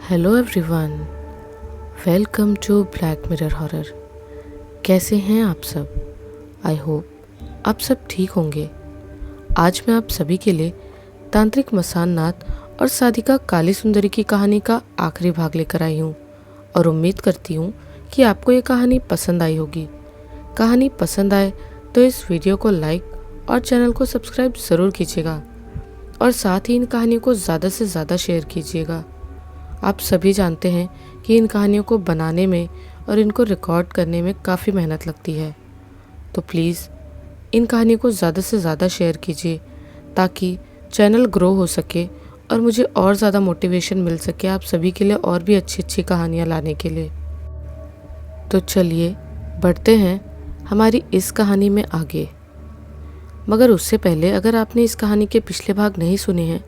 Hello everyone, welcome to Black Mirror Horror. कैसे हैं आप सब? आई होप आप सब ठीक होंगे। आज मैं आप सभी के लिए तांत्रिक मसान नाथ और साधिका काली सुंदरी की कहानी का आखिरी भाग लेकर आई हूँ और उम्मीद करती हूँ कि आपको ये कहानी पसंद आई होगी। कहानी पसंद आए तो इस वीडियो को लाइक और चैनल को सब्सक्राइब ज़रूर कीजिएगा और साथ ही इन कहानियों को ज़्यादा से ज़्यादा शेयर कीजिएगा। आप सभी जानते हैं कि इन कहानियों को बनाने में और इनको रिकॉर्ड करने में काफ़ी मेहनत लगती है, तो प्लीज़ इन कहानियों को ज़्यादा से ज़्यादा शेयर कीजिए ताकि चैनल ग्रो हो सके और मुझे और ज़्यादा मोटिवेशन मिल सके आप सभी के लिए और भी अच्छी अच्छी कहानियाँ लाने के लिए। तो चलिए बढ़ते हैं हमारी इस कहानी में आगे। मगर उससे पहले अगर आपने इस कहानी के पिछले भाग नहीं सुने हैं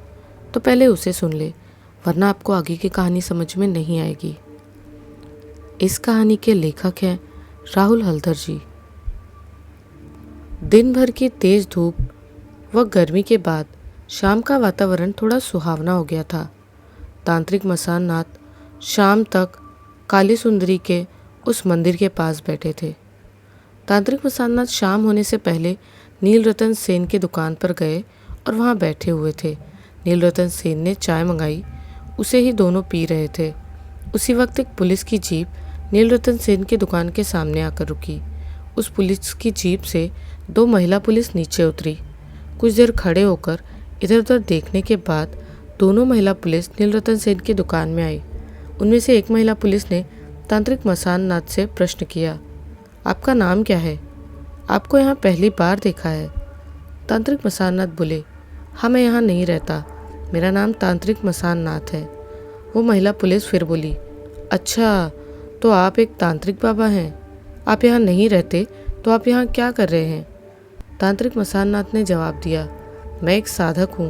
तो पहले उसे सुन ले, वरना आपको आगे की कहानी समझ में नहीं आएगी। इस कहानी के लेखक हैं राहुल हल्दर जी। दिन भर की तेज धूप व गर्मी के बाद शाम का वातावरण थोड़ा सुहावना हो गया था। तांत्रिक मसान नाथ शाम तक काली सुंदरी के उस मंदिर के पास बैठे थे। तांत्रिक मसान नाथ शाम होने से पहले नीलरतन सेन की दुकान पर गए और वहां बैठे हुए थे। नीलरतन सेन ने चाय मंगाई, उसे ही दोनों पी रहे थे। उसी वक्त एक पुलिस की जीप नीलरतन सेन की दुकान के सामने आकर रुकी। उस पुलिस की जीप से दो महिला पुलिस नीचे उतरी। कुछ देर खड़े होकर इधर उधर देखने के बाद दोनों महिला पुलिस नीलरतन सेन की दुकान में आई। उनमें से एक महिला पुलिस ने तांत्रिक मसान नाथ से प्रश्न किया, आपका नाम क्या है? आपको यहाँ पहली बार देखा है। तांत्रिक मसान नाथ बोले, हाँ मैं यहाँ नहीं रहता, मेरा नाम तांत्रिक मसान नाथ है। वो महिला पुलिस फिर बोली, अच्छा तो आप एक तांत्रिक बाबा हैं, आप यहाँ नहीं रहते तो आप यहाँ क्या कर रहे हैं? तांत्रिक मसान नाथ ने जवाब दिया, मैं एक साधक हूँ,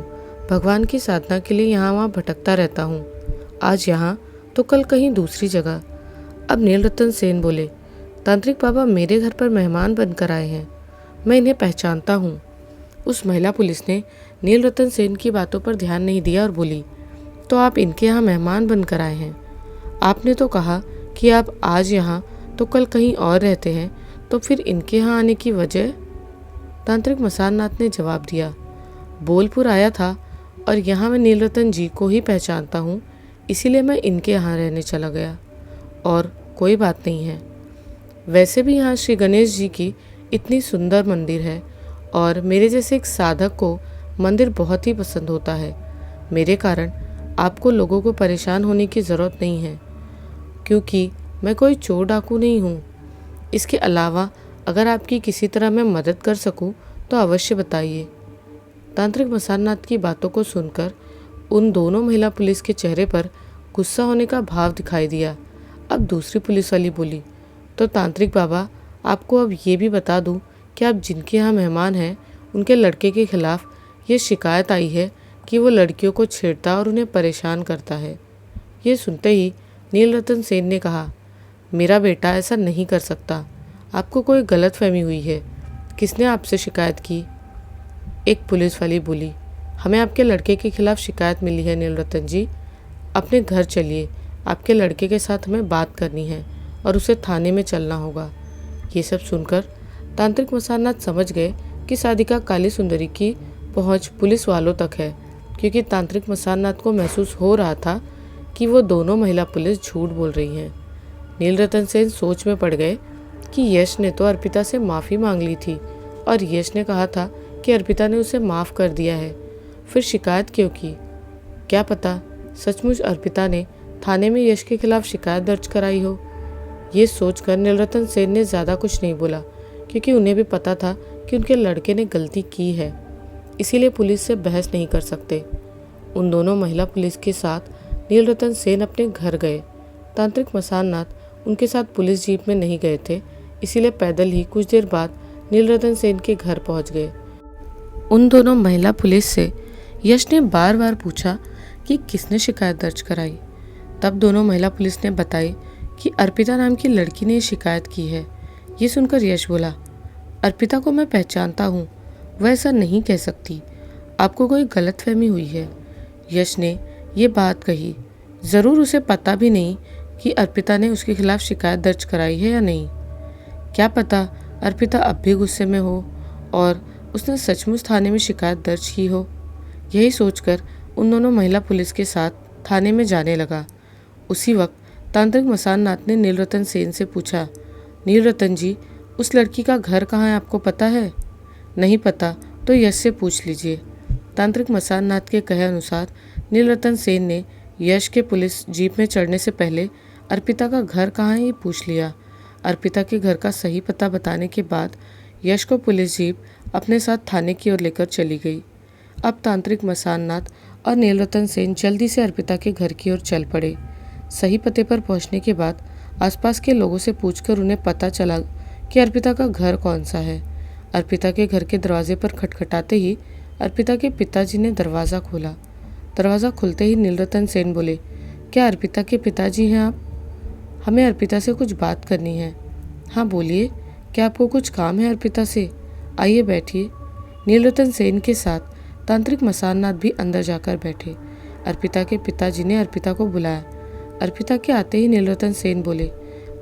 भगवान की साधना के लिए यहाँ वहाँ भटकता रहता हूँ, आज यहाँ तो कल कहीं दूसरी जगह। अब नीलरतन सेन बोले, तांत्रिक बाबा मेरे घर पर मेहमान बनकर आए हैं, मैं इन्हें पहचानता हूँ। उस महिला पुलिस ने नीलरतन सेन की बातों पर ध्यान नहीं दिया और बोली, तो आप इनके यहाँ मेहमान बनकर आए हैं? आपने तो कहा कि आप आज यहाँ तो कल कहीं और रहते हैं, तो फिर इनके यहाँ आने की वजह? तांत्रिक मसान नाथ ने जवाब दिया, बोलपुर आया था और यहाँ मैं नीलरतन जी को ही पहचानता हूँ, इसीलिए मैं इनके यहाँ रहने चला गया, और कोई बात नहीं है। वैसे भी यहाँ श्री गणेश जी की इतनी सुंदर मंदिर है और मेरे जैसे एक साधक को मंदिर बहुत ही पसंद होता है। मेरे कारण आपको लोगों को परेशान होने की ज़रूरत नहीं है, क्योंकि मैं कोई चोर डाकू नहीं हूँ। इसके अलावा अगर आपकी किसी तरह मैं मदद कर सकूँ तो अवश्य बताइए। तांत्रिक मसान नाथ की बातों को सुनकर उन दोनों महिला पुलिस के चेहरे पर गुस्सा होने का भाव दिखाई दिया। अब दूसरी पुलिस वाली बोली, तो तांत्रिक बाबा आपको अब ये भी बता दूँ कि आप जिनके यहाँ मेहमान हैं उनके लड़के के खिलाफ़ ये शिकायत आई है कि वो लड़कियों को छेड़ता और उन्हें परेशान करता है। ये सुनते ही नीलरतन सेन ने कहा, मेरा बेटा ऐसा नहीं कर सकता, आपको कोई गलतफहमी हुई है, किसने आपसे शिकायत की? एक पुलिस वाली बोली, हमें आपके लड़के के खिलाफ़ शिकायत मिली है नीलरतन जी, अपने घर चलिए, आपके लड़के के साथ हमें बात करनी है और उसे थाने में चलना होगा। ये सब सुनकर तांत्रिक मसान नाथ समझ गए कि साधिका काली सुंदरी की पहुंच पुलिस वालों तक है, क्योंकि तांत्रिक मसान नाथ को महसूस हो रहा था कि वो दोनों महिला पुलिस झूठ बोल रही हैं। नीलरतन सेन सोच में पड़ गए कि यश ने तो अर्पिता से माफ़ी मांग ली थी और यश ने कहा था कि अर्पिता ने उसे माफ़ कर दिया है, फिर शिकायत क्यों की? क्या पता सचमुच अर्पिता ने थाने में यश के खिलाफ शिकायत दर्ज कराई हो। ये सोचकर नीलरतन सेन ने ज़्यादा कुछ नहीं बोला, क्योंकि उन्हें भी पता था कि उनके लड़के ने गलती की है, इसीलिए पुलिस से बहस नहीं कर सकते। उन दोनों महिला पुलिस के साथ नीलरतन सेन अपने घर गए। तांत्रिक मसान नाथ उनके साथ पुलिस जीप में नहीं गए थे, इसीलिए पैदल ही कुछ देर बाद नीलरतन सेन के घर पहुंच गए। उन दोनों महिला पुलिस से यश ने बार बार पूछा कि किसने शिकायत दर्ज कराई। तब दोनों महिला पुलिस ने बताई कि अर्पिता नाम की लड़की ने शिकायत की है। ये सुनकर यश बोला, अर्पिता को मैं पहचानता हूँ, वह ऐसा नहीं कह सकती, आपको कोई गलतफहमी हुई है। यश ने ये बात कही ज़रूर उसे पता भी नहीं कि अर्पिता ने उसके खिलाफ शिकायत दर्ज कराई है या नहीं। क्या पता अर्पिता अब भी गुस्से में हो और उसने सचमुच थाने में शिकायत दर्ज की हो। यही सोचकर उन दोनों महिला पुलिस के साथ थाने में जाने लगा। उसी वक्त तांत्रिक मसान नाथ ने नीलरतन सेन से पूछा, नीलरतन जी, उस लड़की का घर कहाँ है, आपको पता है? नहीं पता तो यश से पूछ लीजिए। तांत्रिक मसान नाथ के कहे अनुसार नीलरतन सेन ने यश के पुलिस जीप में चढ़ने से पहले अर्पिता का घर कहाँ है ये पूछ लिया। अर्पिता के घर का सही पता बताने के बाद यश को पुलिस जीप अपने साथ थाने की ओर लेकर चली गई। अब तांत्रिक मसान नाथ और नीलरतन सेन जल्दी से अर्पिता के घर की ओर चल पड़े। सही पते पर पहुंचने के बाद आसपास के लोगों से पूछकर उन्हें पता चला कि अर्पिता का घर कौन सा है। अर्पिता के घर के दरवाजे पर खटखटाते ही अर्पिता के पिताजी ने दरवाज़ा खोला। दरवाज़ा खुलते ही नीलरतन सेन बोले, क्या अर्पिता के पिताजी हैं आप? हमें अर्पिता से कुछ बात करनी है। हाँ बोलिए, क्या आपको कुछ काम है अर्पिता से? आइए बैठिए। नीलरतन सेन के साथ तांत्रिक मसान नाथ भी अंदर जाकर बैठे। अर्पिता के पिताजी ने अर्पिता को बुलाया। अर्पिता के आते ही नीलरतन सेन बोले,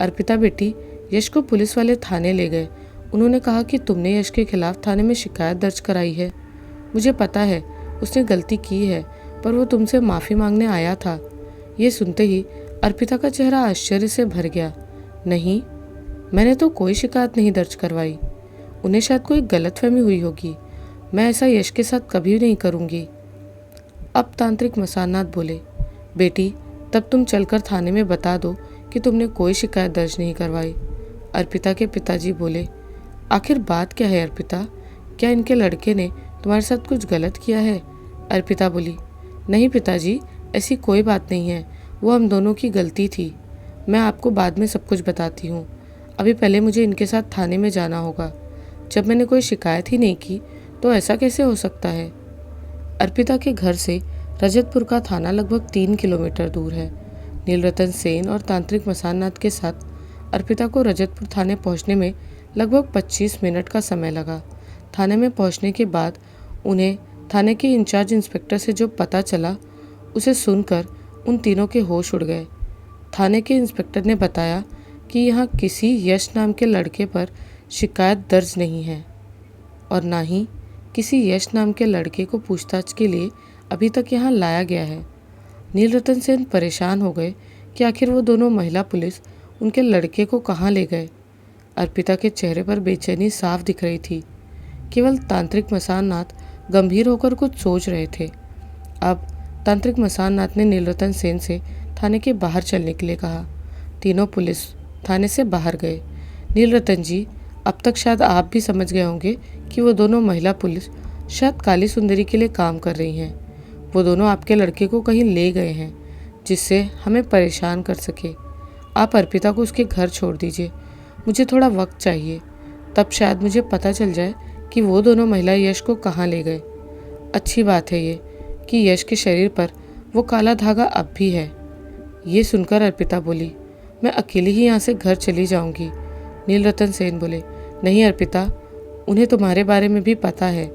अर्पिता बेटी, यश को पुलिस वाले थाने ले गए। उन्होंने कहा कि तुमने यश के खिलाफ थाने में शिकायत दर्ज कराई है। मुझे पता है उसने गलती की है, पर वो तुमसे माफ़ी मांगने आया था। ये सुनते ही अर्पिता का चेहरा आश्चर्य से भर गया। नहीं, मैंने तो कोई शिकायत नहीं दर्ज करवाई। उन्हें शायद कोई गलतफहमी हुई होगी। मैं ऐसा यश के साथ कभी नहीं करूँगी। अब तांत्रिक मसान नाथ बोले, बेटी, तब तुम चलकर थाने में बता दो कि तुमने कोई शिकायत दर्ज नहीं करवाई। अर्पिता के पिताजी बोले, आखिर बात क्या है अर्पिता? क्या इनके लड़के ने तुम्हारे साथ कुछ गलत किया है? अर्पिता बोली, नहीं पिताजी, ऐसी कोई बात नहीं है। वो हम दोनों की गलती थी। मैं आपको बाद में सब कुछ बताती हूँ। अभी पहले मुझे इनके साथ थाने में जाना होगा। जब मैंने कोई शिकायत ही नहीं की तो ऐसा कैसे हो सकता है? अर्पिता के घर से रजतपुर का थाना लगभग 3 किलोमीटर दूर है। नीलरतन सेन और तांत्रिक मसान नाथ के साथ अर्पिता को रजतपुर थाने पहुंचने में लगभग 25 मिनट का समय लगा। थाने में पहुंचने के बाद उन्हें थाने के इंचार्ज इंस्पेक्टर से जो पता चला उसे सुनकर उन तीनों के होश उड़ गए। थाने के इंस्पेक्टर ने बताया कि यहाँ किसी यश नाम के लड़के पर शिकायत दर्ज नहीं है और ना ही किसी यश नाम के लड़के को पूछताछ के लिए अभी तक यहाँ लाया गया है। नीलरतन सेन परेशान हो गए कि आखिर वो दोनों महिला पुलिस उनके लड़के को कहाँ ले गए। अर्पिता के चेहरे पर बेचैनी साफ दिख रही थी। केवल तांत्रिक मसान नाथ गंभीर होकर कुछ सोच रहे थे। अब तांत्रिक मसान नाथ ने नीलरतन सेन से थाने के बाहर चलने के लिए कहा। तीनों पुलिस थाने से बाहर गए। नीलरतन जी, अब तक शायद आप भी समझ गए होंगे कि वो दोनों महिला पुलिस शायद काली सुंदरी के लिए काम कर रही हैं। वो दोनों आपके लड़के को कहीं ले गए हैं जिससे हमें परेशान कर सके। आप अर्पिता को उसके घर छोड़ दीजिए। मुझे थोड़ा वक्त चाहिए, तब शायद मुझे पता चल जाए कि वो दोनों महिला यश को कहाँ ले गए। अच्छी बात है ये कि यश के शरीर पर वो काला धागा अब भी है। ये सुनकर अर्पिता बोली, मैं अकेली ही यहाँ से घर चली जाऊँगी। नीलरतन सेन बोले, नहीं अर्पिता, उन्हें तुम्हारे बारे में भी पता है,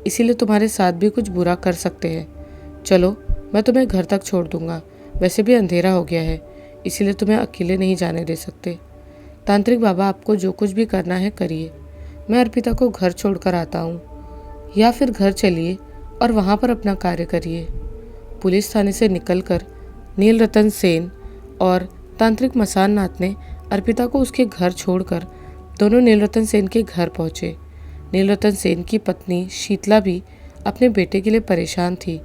इसीलिए तुम्हारे साथ भी कुछ बुरा कर सकते हैं। चलो, मैं तुम्हें घर तक छोड़ दूंगा। वैसे भी अंधेरा हो गया है, इसीलिए तुम्हें अकेले नहीं जाने दे सकते। तांत्रिक बाबा, आपको जो कुछ भी करना है करिए। मैं अर्पिता को घर छोड़कर आता हूँ, या फिर घर चलिए और वहाँ पर अपना कार्य करिए। पुलिस थाने से निकलकर नीलरतन सेन और तांत्रिक मसान नाथ ने अर्पिता को उसके घर छोड़कर दोनों नीलरतन सेन के घर पहुँचे। नीलरतन सेन की पत्नी शीतला भी अपने बेटे के लिए परेशान थी,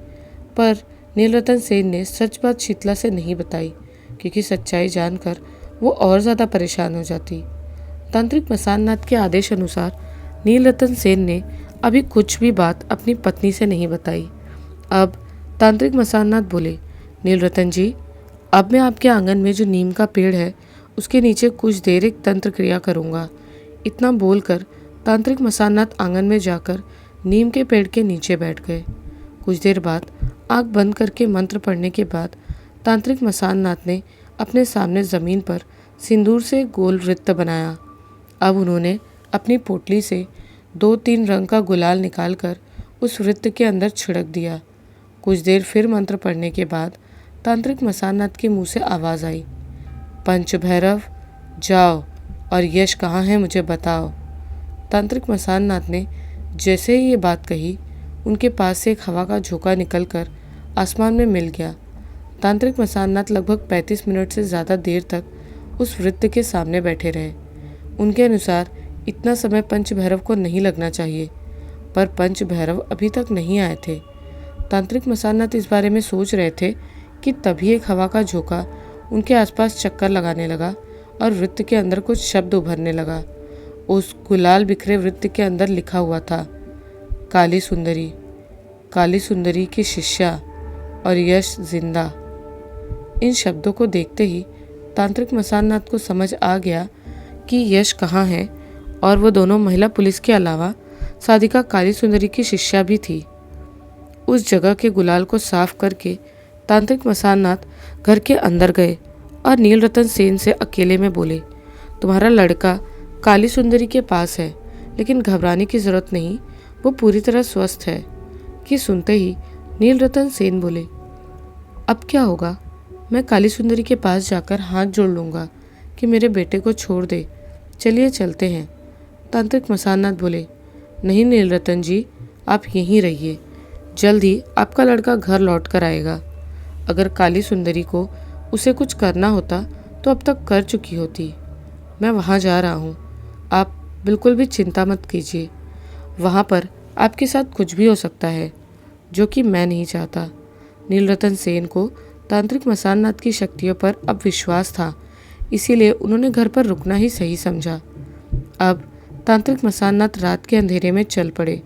पर नीलरतन सेन ने सच बात शीतला से नहीं बताई, क्योंकि सच्चाई जानकर वो और ज़्यादा परेशान हो जाती। तांत्रिक मसान नाथ के आदेश अनुसार नीलरतन सेन ने अभी कुछ भी बात अपनी पत्नी से नहीं बताई। अब तांत्रिक मसान नाथ बोले, नीलरतन जी, अब मैं आपके आंगन में जो नीम का पेड़ है उसके नीचे कुछ देर एक तंत्र क्रिया करूँगा। इतना बोलकर तांत्रिक मसान नाथ आंगन में जाकर नीम के पेड़ के नीचे बैठ गए। कुछ देर बाद आँख बंद करके मंत्र पढ़ने के बाद तांत्रिक मसान नाथ ने अपने सामने ज़मीन पर सिंदूर से गोल वृत्त बनाया। अब उन्होंने अपनी पोटली से 2-3 रंग का गुलाल निकालकर उस वृत्त के अंदर छिड़क दिया। कुछ देर फिर मंत्र पढ़ने के बाद तांत्रिक मसाननाथ के मुंह से आवाज़ आई, पंच भैरव जाओ और यश कहाँ है मुझे बताओ। तांत्रिक मसाननाथ ने जैसे ही ये बात कही, उनके पास से एक हवा का झोंका निकलकर आसमान में मिल गया। तांत्रिक मसाननाथ लगभग 35 मिनट से ज़्यादा देर तक उस वृत्त के सामने बैठे रहे। उनके अनुसार इतना समय पंच भैरव को नहीं लगना चाहिए, पर पंच भैरव अभी तक नहीं आए थे। तांत्रिक मसाननाथ इस बारे में सोच रहे थे कि तभी एक हवा का झोंका उनके आसपास चक्कर लगाने लगा और वृत्त के अंदर कुछ शब्द उभरने लगा। उस गुलाल बिखरे वृत्त के अंदर लिखा हुआ था, काली सुंदरी की शिष्या और यश जिंदा। इन शब्दों को देखते ही तांत्रिक मसाननाथ को समझ आ गया कि यश कहाँ है, और वो दोनों महिला पुलिस के अलावा साधिका काली सुंदरी की शिष्या भी थी। उस जगह के गुलाल को साफ करके तांत्रिक मसाननाथ घर के अंदर गए और नीलरतन सेन से अकेले में बोले, तुम्हारा लड़का काली सुंदरी के पास है, लेकिन घबराने की जरूरत नहीं, वो पूरी तरह स्वस्थ है। कि सुनते ही नीलरतन सेन बोले, अब क्या होगा? मैं काली सुंदरी के पास जाकर हाथ जोड़ लूँगा कि मेरे बेटे को छोड़ दे, चलिए चलते हैं। तांत्रिक मसाननाथ बोले, नहीं नीलरतन जी, आप यहीं रहिए, जल्द ही आपका लड़का घर लौट कर आएगा। अगर काली सुंदरी को उसे कुछ करना होता तो अब तक कर चुकी होती। मैं वहाँ जा रहा हूँ, आप बिल्कुल भी चिंता मत कीजिए। वहाँ पर आपके साथ कुछ भी हो सकता है, जो कि मैं नहीं चाहता। नीलरतन सेन को तांत्रिक मसाननाथ की शक्तियों पर अब विश्वास था, इसीलिए उन्होंने घर पर रुकना ही सही समझा। अब तांत्रिक मसाननाथ रात के अंधेरे में चल पड़े।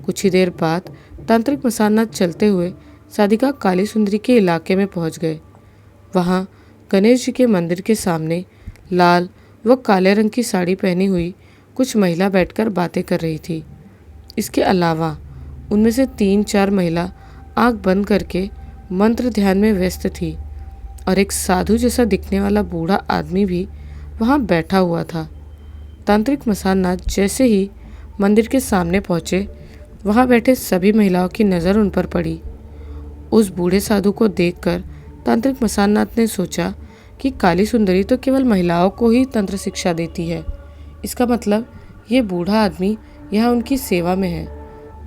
कुछ ही देर बाद तांत्रिक मसाननाथ चलते हुए साधिका काली सुंदरी के इलाके में पहुंच गए। वहां गणेश जी के मंदिर के सामने लाल व काले रंग की साड़ी पहनी हुई कुछ महिला बैठकर बातें कर रही थी। इसके अलावा उनमें से 3-4 महिला आंख बंद करके मंत्र ध्यान में व्यस्त थी, और एक साधु जैसा दिखने वाला बूढ़ा आदमी भी वहां बैठा हुआ था। तांत्रिक मसाननाथ जैसे ही मंदिर के सामने पहुंचे, वहां बैठे सभी महिलाओं की नज़र उन पर पड़ी। उस बूढ़े साधु को देखकर तांत्रिक मसाननाथ ने सोचा कि काली सुंदरी तो केवल महिलाओं को ही तंत्र शिक्षा देती है, इसका मतलब ये बूढ़ा आदमी यहाँ उनकी सेवा में है।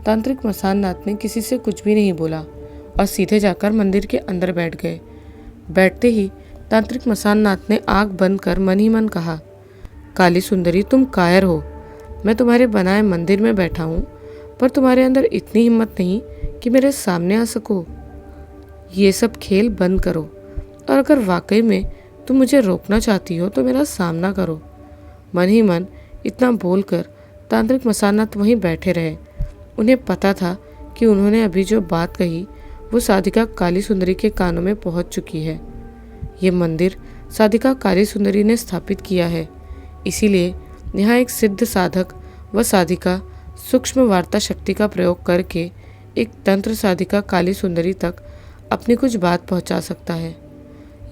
तांत्रिक मसाननाथ ने किसी से कुछ भी नहीं बोला और सीधे जाकर मंदिर के अंदर बैठ गए। बैठते ही तांत्रिक मसाननाथ ने आंख बंद कर मन ही मन कहा, काली सुंदरी तुम कायर हो, मैं तुम्हारे बनाए मंदिर में बैठा हूँ, पर तुम्हारे अंदर इतनी हिम्मत नहीं कि मेरे सामने आ सको। ये सब खेल बंद करो, और अगर वाकई में तुम मुझे रोकना चाहती हो तो मेरा सामना करो। मन ही मन इतना बोलकर तांत्रिक मसाननाथ वहीं बैठे रहे। उन्हें पता था कि उन्होंने अभी जो बात कही वो साधिका काली सुंदरी के कानों में पहुंच चुकी है। ये मंदिर साधिका काली सुंदरी ने स्थापित किया है, इसीलिए यहाँ एक सिद्ध साधक व साधिका सूक्ष्म वार्ता शक्ति का प्रयोग करके एक तंत्र साधिका काली सुंदरी तक अपनी कुछ बात पहुंचा सकता है।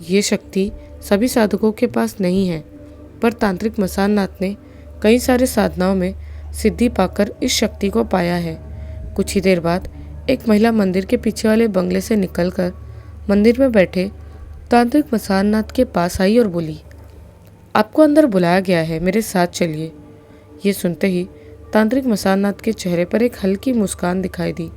ये शक्ति सभी साधकों के पास नहीं है, पर तांत्रिक मसाननाथ ने कई सारे साधनाओं में सिद्धि पाकर इस शक्ति को पाया है। कुछ ही देर बाद एक महिला मंदिर के पीछे वाले बंगले से निकलकर मंदिर में बैठे तांत्रिक मसाननाथ के पास आई और बोली, आपको अंदर बुलाया गया है, मेरे साथ चलिए। ये सुनते ही तांत्रिक मसाननाथ के चेहरे पर एक हल्की मुस्कान दिखाई दी।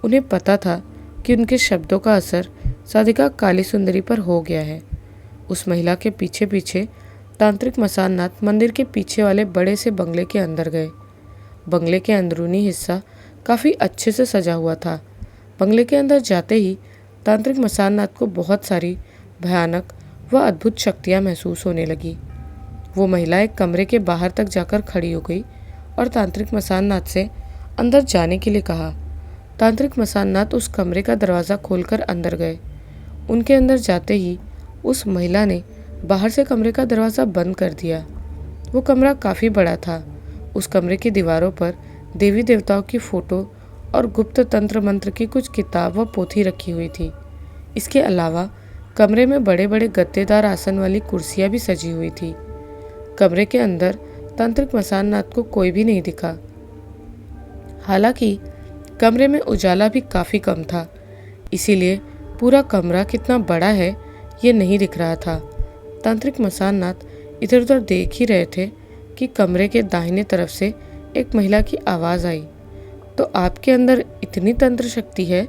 उन्हें पता था कि उनके शब्दों का असर साधिका काली सुंदरी पर हो गया है। उस महिला के पीछे पीछे तांत्रिक मसाननाथ मंदिर के पीछे वाले बड़े से बंगले के अंदर गए। बंगले के अंदरूनी हिस्सा काफ़ी अच्छे से सजा हुआ था। बंगले के अंदर जाते ही तांत्रिक मसाननाथ को बहुत सारी भयानक व अद्भुत शक्तियाँ महसूस होने लगी। वो महिला एक कमरे के बाहर तक जाकर खड़ी हो गई और तांत्रिक मसाननाथ से अंदर जाने के लिए कहा। तांत्रिक मसाननाथ उस कमरे का दरवाज़ा खोलकर अंदर गए। उनके अंदर जाते ही उस महिला ने बाहर से कमरे का दरवाज़ा बंद कर दिया। वो कमरा काफ़ी बड़ा था। उस कमरे की दीवारों पर देवी देवताओं की फ़ोटो और गुप्त तंत्र मंत्र की कुछ किताब व पोथी रखी हुई थी। इसके अलावा कमरे में बड़े बड़े गद्देदार आसन वाली कुर्सियाँ भी सजी हुई थी। कमरे के अंदर तांत्रिक मसाननाथ को कोई भी नहीं दिखा। हालांकि कमरे में उजाला भी काफ़ी कम था, इसीलिए पूरा कमरा कितना बड़ा है ये नहीं दिख रहा था। तांत्रिक मसाननाथ इधर उधर देख ही रहे थे कि कमरे के दाहिने तरफ से एक महिला की आवाज़ आई। तो आपके अंदर इतनी तंत्र शक्ति है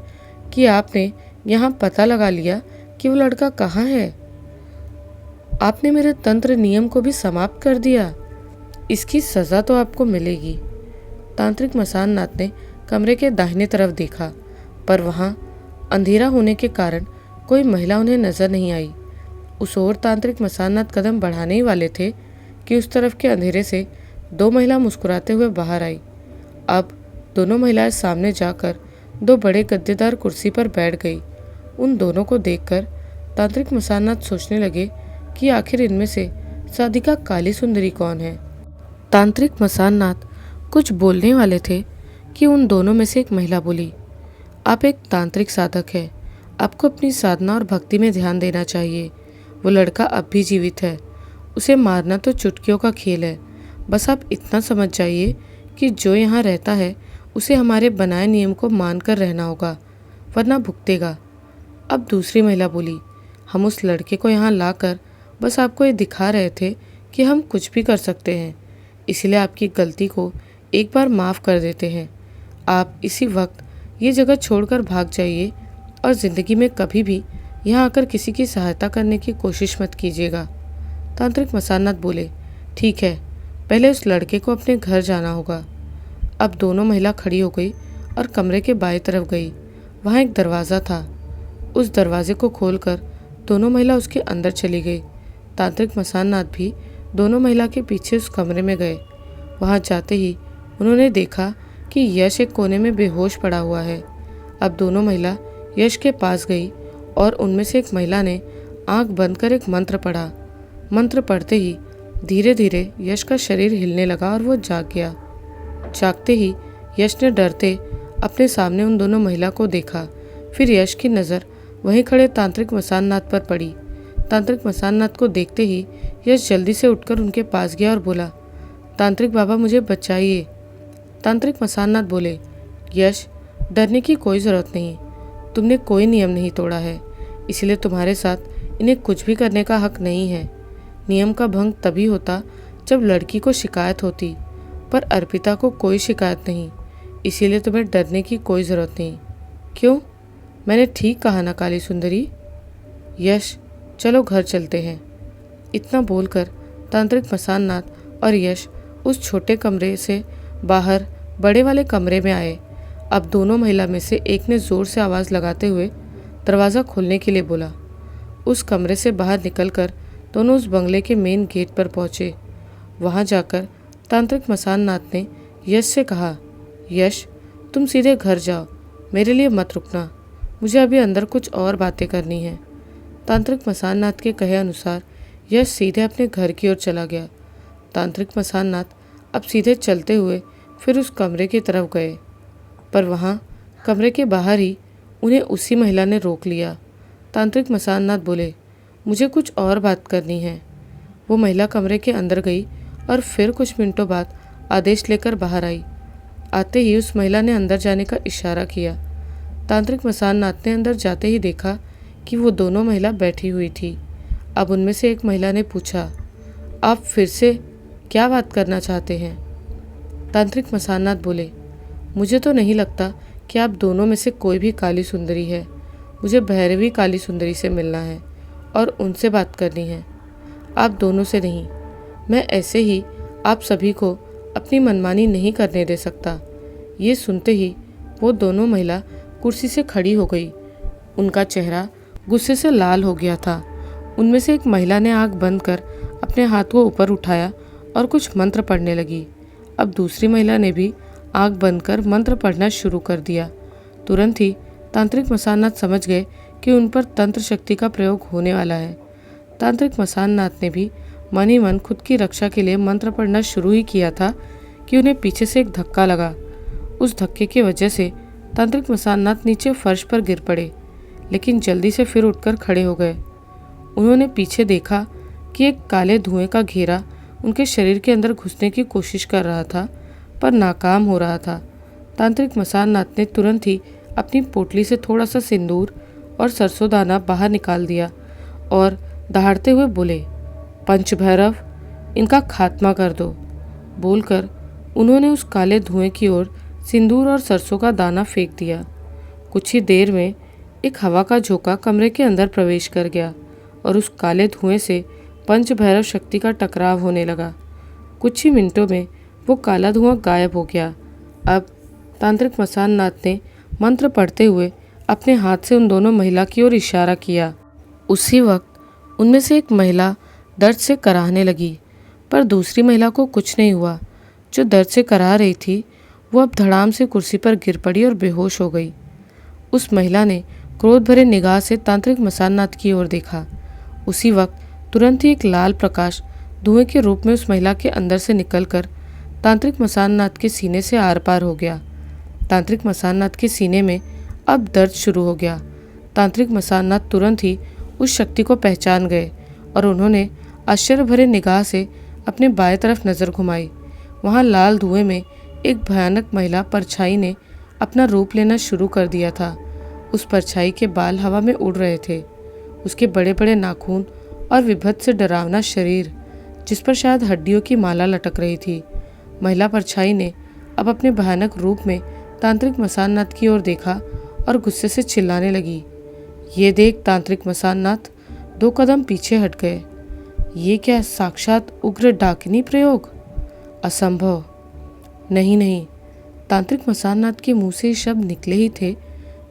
कि आपने यहाँ पता लगा लिया कि वो लड़का कहाँ है। आपने मेरे तंत्र नियम को भी समाप्त कर दिया। इसकी सज़ा तो आपको मिलेगी। तांत्रिक मसाननाथ ने कमरे के दाहिने तरफ देखा, पर वहाँ अंधेरा होने के कारण कोई महिला उन्हें नजर नहीं आई। उस ओर तांत्रिक मसाननाथ कदम बढ़ाने ही वाले थे कि उस तरफ के अंधेरे से दो महिला मुस्कुराते हुए बाहर आई। अब दोनों महिलाएं सामने जाकर दो बड़े गद्देदार कुर्सी पर बैठ गई। उन दोनों को देखकर तांत्रिक मसाननाथ सोचने लगे कि आखिर इनमें से साधिका काली सुंदरी कौन है। तांत्रिक मसाननाथ कुछ बोलने वाले थे कि उन दोनों में से एक महिला बोली, आप एक तांत्रिक साधक है, आपको अपनी साधना और भक्ति में ध्यान देना चाहिए। वो लड़का अब भी जीवित है, उसे मारना तो चुटकियों का खेल है। बस आप इतना समझ जाइए कि जो यहाँ रहता है उसे हमारे बनाए नियम को मानकर रहना होगा, वरना भुगतेगा। अब दूसरी महिला बोली, हम उस लड़के को यहाँ लाकर बस आपको ये दिखा रहे थे कि हम कुछ भी कर सकते हैं, इसलिए आपकी गलती को एक बार माफ़ कर देते हैं। आप इसी वक्त ये जगह छोड़कर भाग जाइए और ज़िंदगी में कभी भी यहाँ आकर किसी की सहायता करने की कोशिश मत कीजिएगा। तांत्रिक मसाननाथ बोले, ठीक है, पहले उस लड़के को अपने घर जाना होगा। अब दोनों महिला खड़ी हो गई और कमरे के बाएं तरफ गई। वहाँ एक दरवाज़ा था। उस दरवाजे को खोलकर दोनों महिला उसके अंदर चली गई। तांत्रिक मसाननाथ भी दोनों महिला के पीछे उस कमरे में गए। वहाँ जाते ही उन्होंने देखा कि यश एक कोने में बेहोश पड़ा हुआ है। अब दोनों महिला यश के पास गई और उनमें से एक महिला ने आंख बंद कर एक मंत्र पढ़ा। मंत्र पढ़ते ही धीरे धीरे यश का शरीर हिलने लगा और वो जाग गया। जागते ही यश ने डरते अपने सामने उन दोनों महिला को देखा। फिर यश की नज़र वहीं खड़े तांत्रिक मसाननाथ पर पड़ी। तांत्रिक मसाननाथ को देखते ही यश जल्दी से उठकर उनके पास गया और बोला, तांत्रिक बाबा मुझे बचाइए। तांत्रिक मसाननाथ बोले, यश डरने की कोई ज़रूरत नहीं, तुमने कोई नियम नहीं तोड़ा है, इसलिए तुम्हारे साथ इन्हें कुछ भी करने का हक नहीं है। नियम का भंग तभी होता जब लड़की को शिकायत होती, पर अर्पिता को कोई शिकायत नहीं, इसीलिए तुम्हें डरने की कोई ज़रूरत नहीं। क्यों, मैंने ठीक कहा ना काली सुंदरी? यश चलो घर चलते हैं। इतना बोलकर तांत्रिक मसाननाथ और यश उस छोटे कमरे से बाहर बड़े वाले कमरे में आए। अब दोनों महिला में से एक ने ज़ोर से आवाज़ लगाते हुए दरवाज़ा खोलने के लिए बोला। उस कमरे से बाहर निकलकर दोनों उस बंगले के मेन गेट पर पहुँचे। वहाँ जाकर तांत्रिक मसाननाथ ने यश से कहा, यश तुम सीधे घर जाओ, मेरे लिए मत रुकना, मुझे अभी अंदर कुछ और बातें करनी हैं। तांत्रिक मसाननाथ के कहे अनुसार यश सीधे अपने घर की ओर चला गया। तांत्रिक मसाननाथ अब सीधे चलते हुए फिर उस कमरे की तरफ गए, पर वहाँ कमरे के बाहर ही उन्हें उसी महिला ने रोक लिया। तांत्रिक मसाननाथ बोले, मुझे कुछ और बात करनी है। वो महिला कमरे के अंदर गई और फिर कुछ मिनटों बाद आदेश लेकर बाहर आई। आते ही उस महिला ने अंदर जाने का इशारा किया। तांत्रिक मसाननाथ ने अंदर जाते ही देखा कि वो दोनों महिला बैठी हुई थी। अब उनमें से एक महिला ने पूछा, आप फिर से क्या बात करना चाहते हैं? तांत्रिक मसाननाथ बोले, मुझे तो नहीं लगता कि आप दोनों में से कोई भी काली सुंदरी है। मुझे भैरवी काली सुंदरी से मिलना है और उनसे बात करनी है, आप दोनों से नहीं। मैं ऐसे ही आप सभी को अपनी मनमानी नहीं करने दे सकता। ये सुनते ही वो दोनों महिला कुर्सी से खड़ी हो गई। उनका चेहरा गुस्से से लाल हो गया था। उनमें से एक महिला ने आंख बंद कर अपने हाथ को ऊपर उठाया और कुछ मंत्र पढ़ने लगी। अब दूसरी महिला ने भी आंख बंद कर मंत्र पढ़ना शुरू कर दिया। तुरंत ही तांत्रिक मसाननाथ समझ गए कि उन पर तंत्र शक्ति का प्रयोग होने वाला है। तांत्रिक मसाननाथ ने भी मन ही मन खुद की रक्षा के लिए मंत्र पढ़ना शुरू ही किया था कि उन्हें पीछे से एक धक्का लगा। उस धक्के की वजह से तांत्रिक मसाननाथ नीचे फर्श पर गिर पड़े, लेकिन जल्दी से फिर उठकर खड़े हो गए। उन्होंने पीछे देखा कि एक काले धुएं का घेरा उनके शरीर के अंदर घुसने की कोशिश कर रहा था, पर नाकाम हो रहा था। तांत्रिक मसाननाथ ने तुरंत ही अपनी पोटली से थोड़ा सा सिंदूर और सरसों दाना बाहर निकाल दिया और दहाड़ते हुए बोले, पंच भैरव, इनका खात्मा कर दो। बोलकर उन्होंने उस काले धुएं की ओर सिंदूर और सरसों का दाना फेंक दिया। कुछ ही देर में एक हवा का झोंका कमरे के अंदर प्रवेश कर गया और उस काले धुएं से पंच भैरव शक्ति का टकराव होने लगा। कुछ ही मिनटों में वो काला धुआं गायब हो गया। अब तांत्रिक मसान नाथ ने मंत्र पढ़ते हुए अपने हाथ से उन दोनों महिला की ओर इशारा किया। उसी वक्त उनमें से एक महिला दर्द से कराहने लगी, पर दूसरी महिला को कुछ नहीं हुआ। जो दर्द से कराह रही थी वो अब धड़ाम से कुर्सी पर गिर पड़ी और बेहोश हो गई। उस महिला ने क्रोध भरे निगाह से तांत्रिक मसान नाथ की ओर देखा। उसी वक्त तुरंत ही एक लाल प्रकाश धुएं के रूप में उस महिला के अंदर से निकलकर तांत्रिक मसान नाथ के सीने से आर पार हो गया। तांत्रिक मसान नाथ के सीने में अब दर्द शुरू हो गया। तांत्रिक मसान नाथ तुरंत ही उस शक्ति को पहचान गए और उन्होंने आश्चर्य भरे निगाह से अपने बाएं तरफ नज़र घुमाई। वहाँ लाल धुएं में एक भयानक महिला परछाई ने अपना रूप लेना शुरू कर दिया था। उस परछाई के बाल हवा में उड़ रहे थे। उसके बड़े बड़े नाखून और विभत्स से डरावना शरीर, जिस पर शायद हड्डियों की माला लटक रही थी। महिला परछाई ने अब अपने भयानक रूप में तांत्रिक मसान नाथ की ओर देखा और गुस्से से चिल्लाने लगी। ये देख तांत्रिक मसान नाथ 2 कदम पीछे हट गए। ये क्या साक्षात उग्र डाकिनी प्रयोग? असंभव। नहीं नहीं, तांत्रिक मसान नाथ के मुंह से ये शब्द निकले ही थे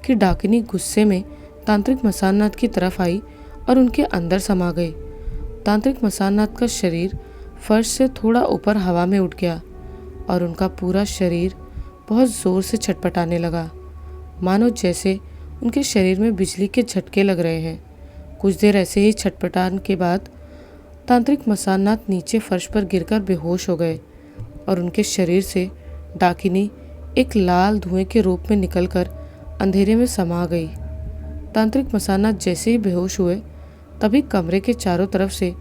कि डाकिनी गुस्से में तांत्रिक मसान नाथ की तरफ आई और उनके अंदर समा गई। तांत्रिक मसान नाथ का शरीर फर्श से थोड़ा ऊपर हवा में उठ गया और उनका पूरा शरीर बहुत जोर से छटपटाने लगा, मानो जैसे उनके शरीर में बिजली के झटके लग रहे हैं। कुछ देर ऐसे ही छटपटाने के बाद तांत्रिक मसान नाथ नीचे फर्श पर गिरकर बेहोश हो गए और उनके शरीर से डाकिनी एक लाल धुएं के रूप में निकलकर अंधेरे में समा गई। तांत्रिक मसान नाथ जैसे ही बेहोश हुए तभी कमरे के चारों तरफ से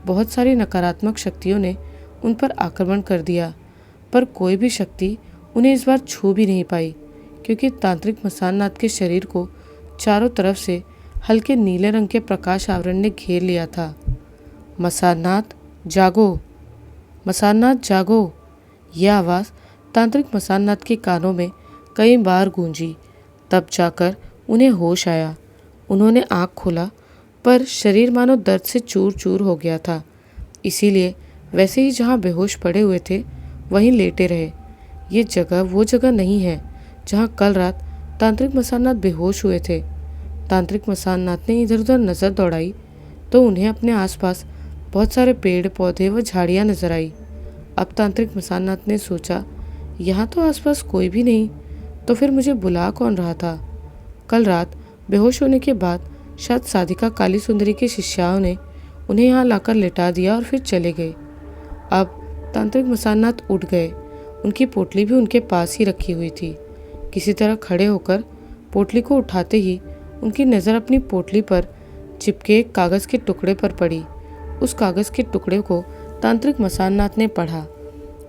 बहुत सारी नकारात्मक शक्तियों ने उन पर आक्रमण कर दिया, पर कोई भी शक्ति उन्हें इस बार छू भी नहीं पाई, क्योंकि तांत्रिक मसान नाथ के शरीर को चारों तरफ से हल्के नीले रंग के प्रकाश आवरण ने घेर लिया था। मसान नाथ जागो, मसान नाथ जागो। यह आवाज़ तांत्रिक मसान नाथ के कानों में कई बार गूंजी। तब जाकर उन्हें होश आया। उन्होंने आँख खोला, पर शरीर मानो दर्द से चूर चूर हो गया था। इसीलिए वैसे ही जहाँ बेहोश पड़े हुए थे वहीं लेटे रहे। ये जगह वो जगह नहीं है जहाँ कल रात तांत्रिक मसान नाथ बेहोश हुए थे। तांत्रिक मसान नाथ ने इधर उधर नज़र दौड़ाई तो उन्हें अपने आसपास बहुत सारे पेड़ पौधे व झाड़ियाँ नजर आई। अब तांत्रिक मसान नाथ ने सोचा, यहाँ तो आसपास कोई भी नहीं, तो फिर मुझे बुला कौन रहा था? कल रात बेहोश होने के बाद शायद साधिका काली सुंदरी के शिष्याओं ने उन्हें यहाँ लाकर लिटा दिया और फिर चले गए। अब तांत्रिक मसान नाथ उठ गए। उनकी पोटली भी उनके पास ही रखी हुई थी। किसी तरह खड़े होकर पोटली को उठाते ही उनकी नज़र अपनी पोटली पर चिपके एक कागज़ के टुकड़े पर पड़ी। उस कागज़ के टुकड़े को तांत्रिक मसान नाथ ने पढ़ा।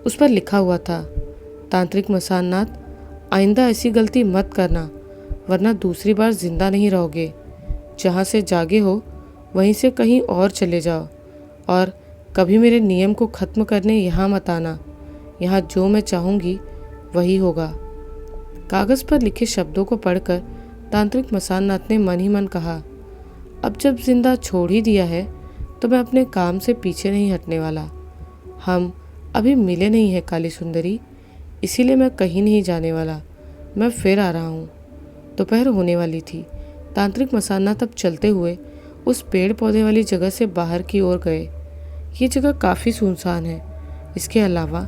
उस पर लिखा हुआ था, तांत्रिक मसान नाथ, आइंदा ऐसी गलती मत करना, वरना दूसरी बार जिंदा नहीं रहोगे। जहाँ से जागे हो वहीं से कहीं और चले जाओ और कभी मेरे नियम को ख़त्म करने यहाँ मत आना। यहाँ जो मैं चाहूँगी वही होगा। कागज़ पर लिखे शब्दों को पढ़कर तांत्रिक मसान नाथ ने मन ही मन कहा, अब जब जिंदा छोड़ ही दिया है तो मैं अपने काम से पीछे नहीं हटने वाला। हम अभी मिले नहीं हैं काली सुंदरी, इसीलिए मैं कहीं नहीं जाने वाला। मैं फिर आ रहा हूँ। दोपहर होने वाली थी। तांत्रिक मसान नाथ अब चलते हुए उस पेड़ पौधे वाली जगह से बाहर की ओर गए। ये जगह काफ़ी सुनसान है। इसके अलावा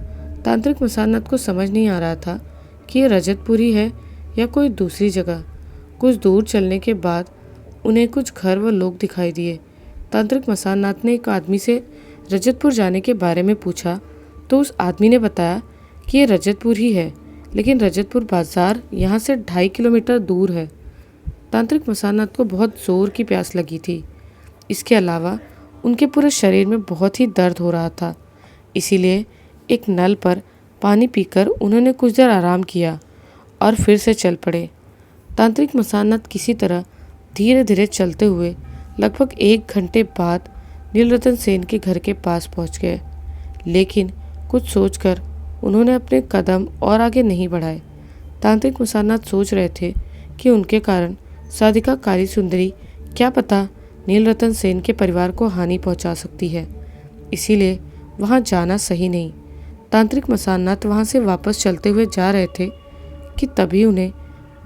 तांत्रिक मसान नाथ को समझ नहीं आ रहा था कि ये रजतपुरी है या कोई दूसरी जगह। कुछ दूर चलने के बाद उन्हें कुछ घर व लोग दिखाई दिए। तांत्रिक मसान नाथ ने एक आदमी से रजतपुर जाने के बारे में पूछा तो उस आदमी ने बताया कि ये रजतपुर ही है, लेकिन रजतपुर बाजार यहाँ से 2.5 किलोमीटर दूर है। तांत्रिक मसान नाथ को बहुत ज़ोर की प्यास लगी थी। इसके अलावा उनके पूरे शरीर में बहुत ही दर्द हो रहा था। इसीलिए एक नल पर पानी पीकर उन्होंने कुछ देर आराम किया और फिर से चल पड़े। तांत्रिक मसान नाथ किसी तरह धीरे धीरे चलते हुए लगभग 1 घंटे बाद नीलरतन सेन के घर के पास पहुंच गए, लेकिन कुछ सोचकर उन्होंने अपने कदम और आगे नहीं बढ़ाए। तांत्रिक मसाननाथ सोच रहे थे कि उनके कारण साधिका काली सुंदरी क्या पता नीलरतन सेन के परिवार को हानि पहुंचा सकती है, इसीलिए वहां जाना सही नहीं। तांत्रिक मसाननाथ वहां से वापस चलते हुए जा रहे थे कि तभी उन्हें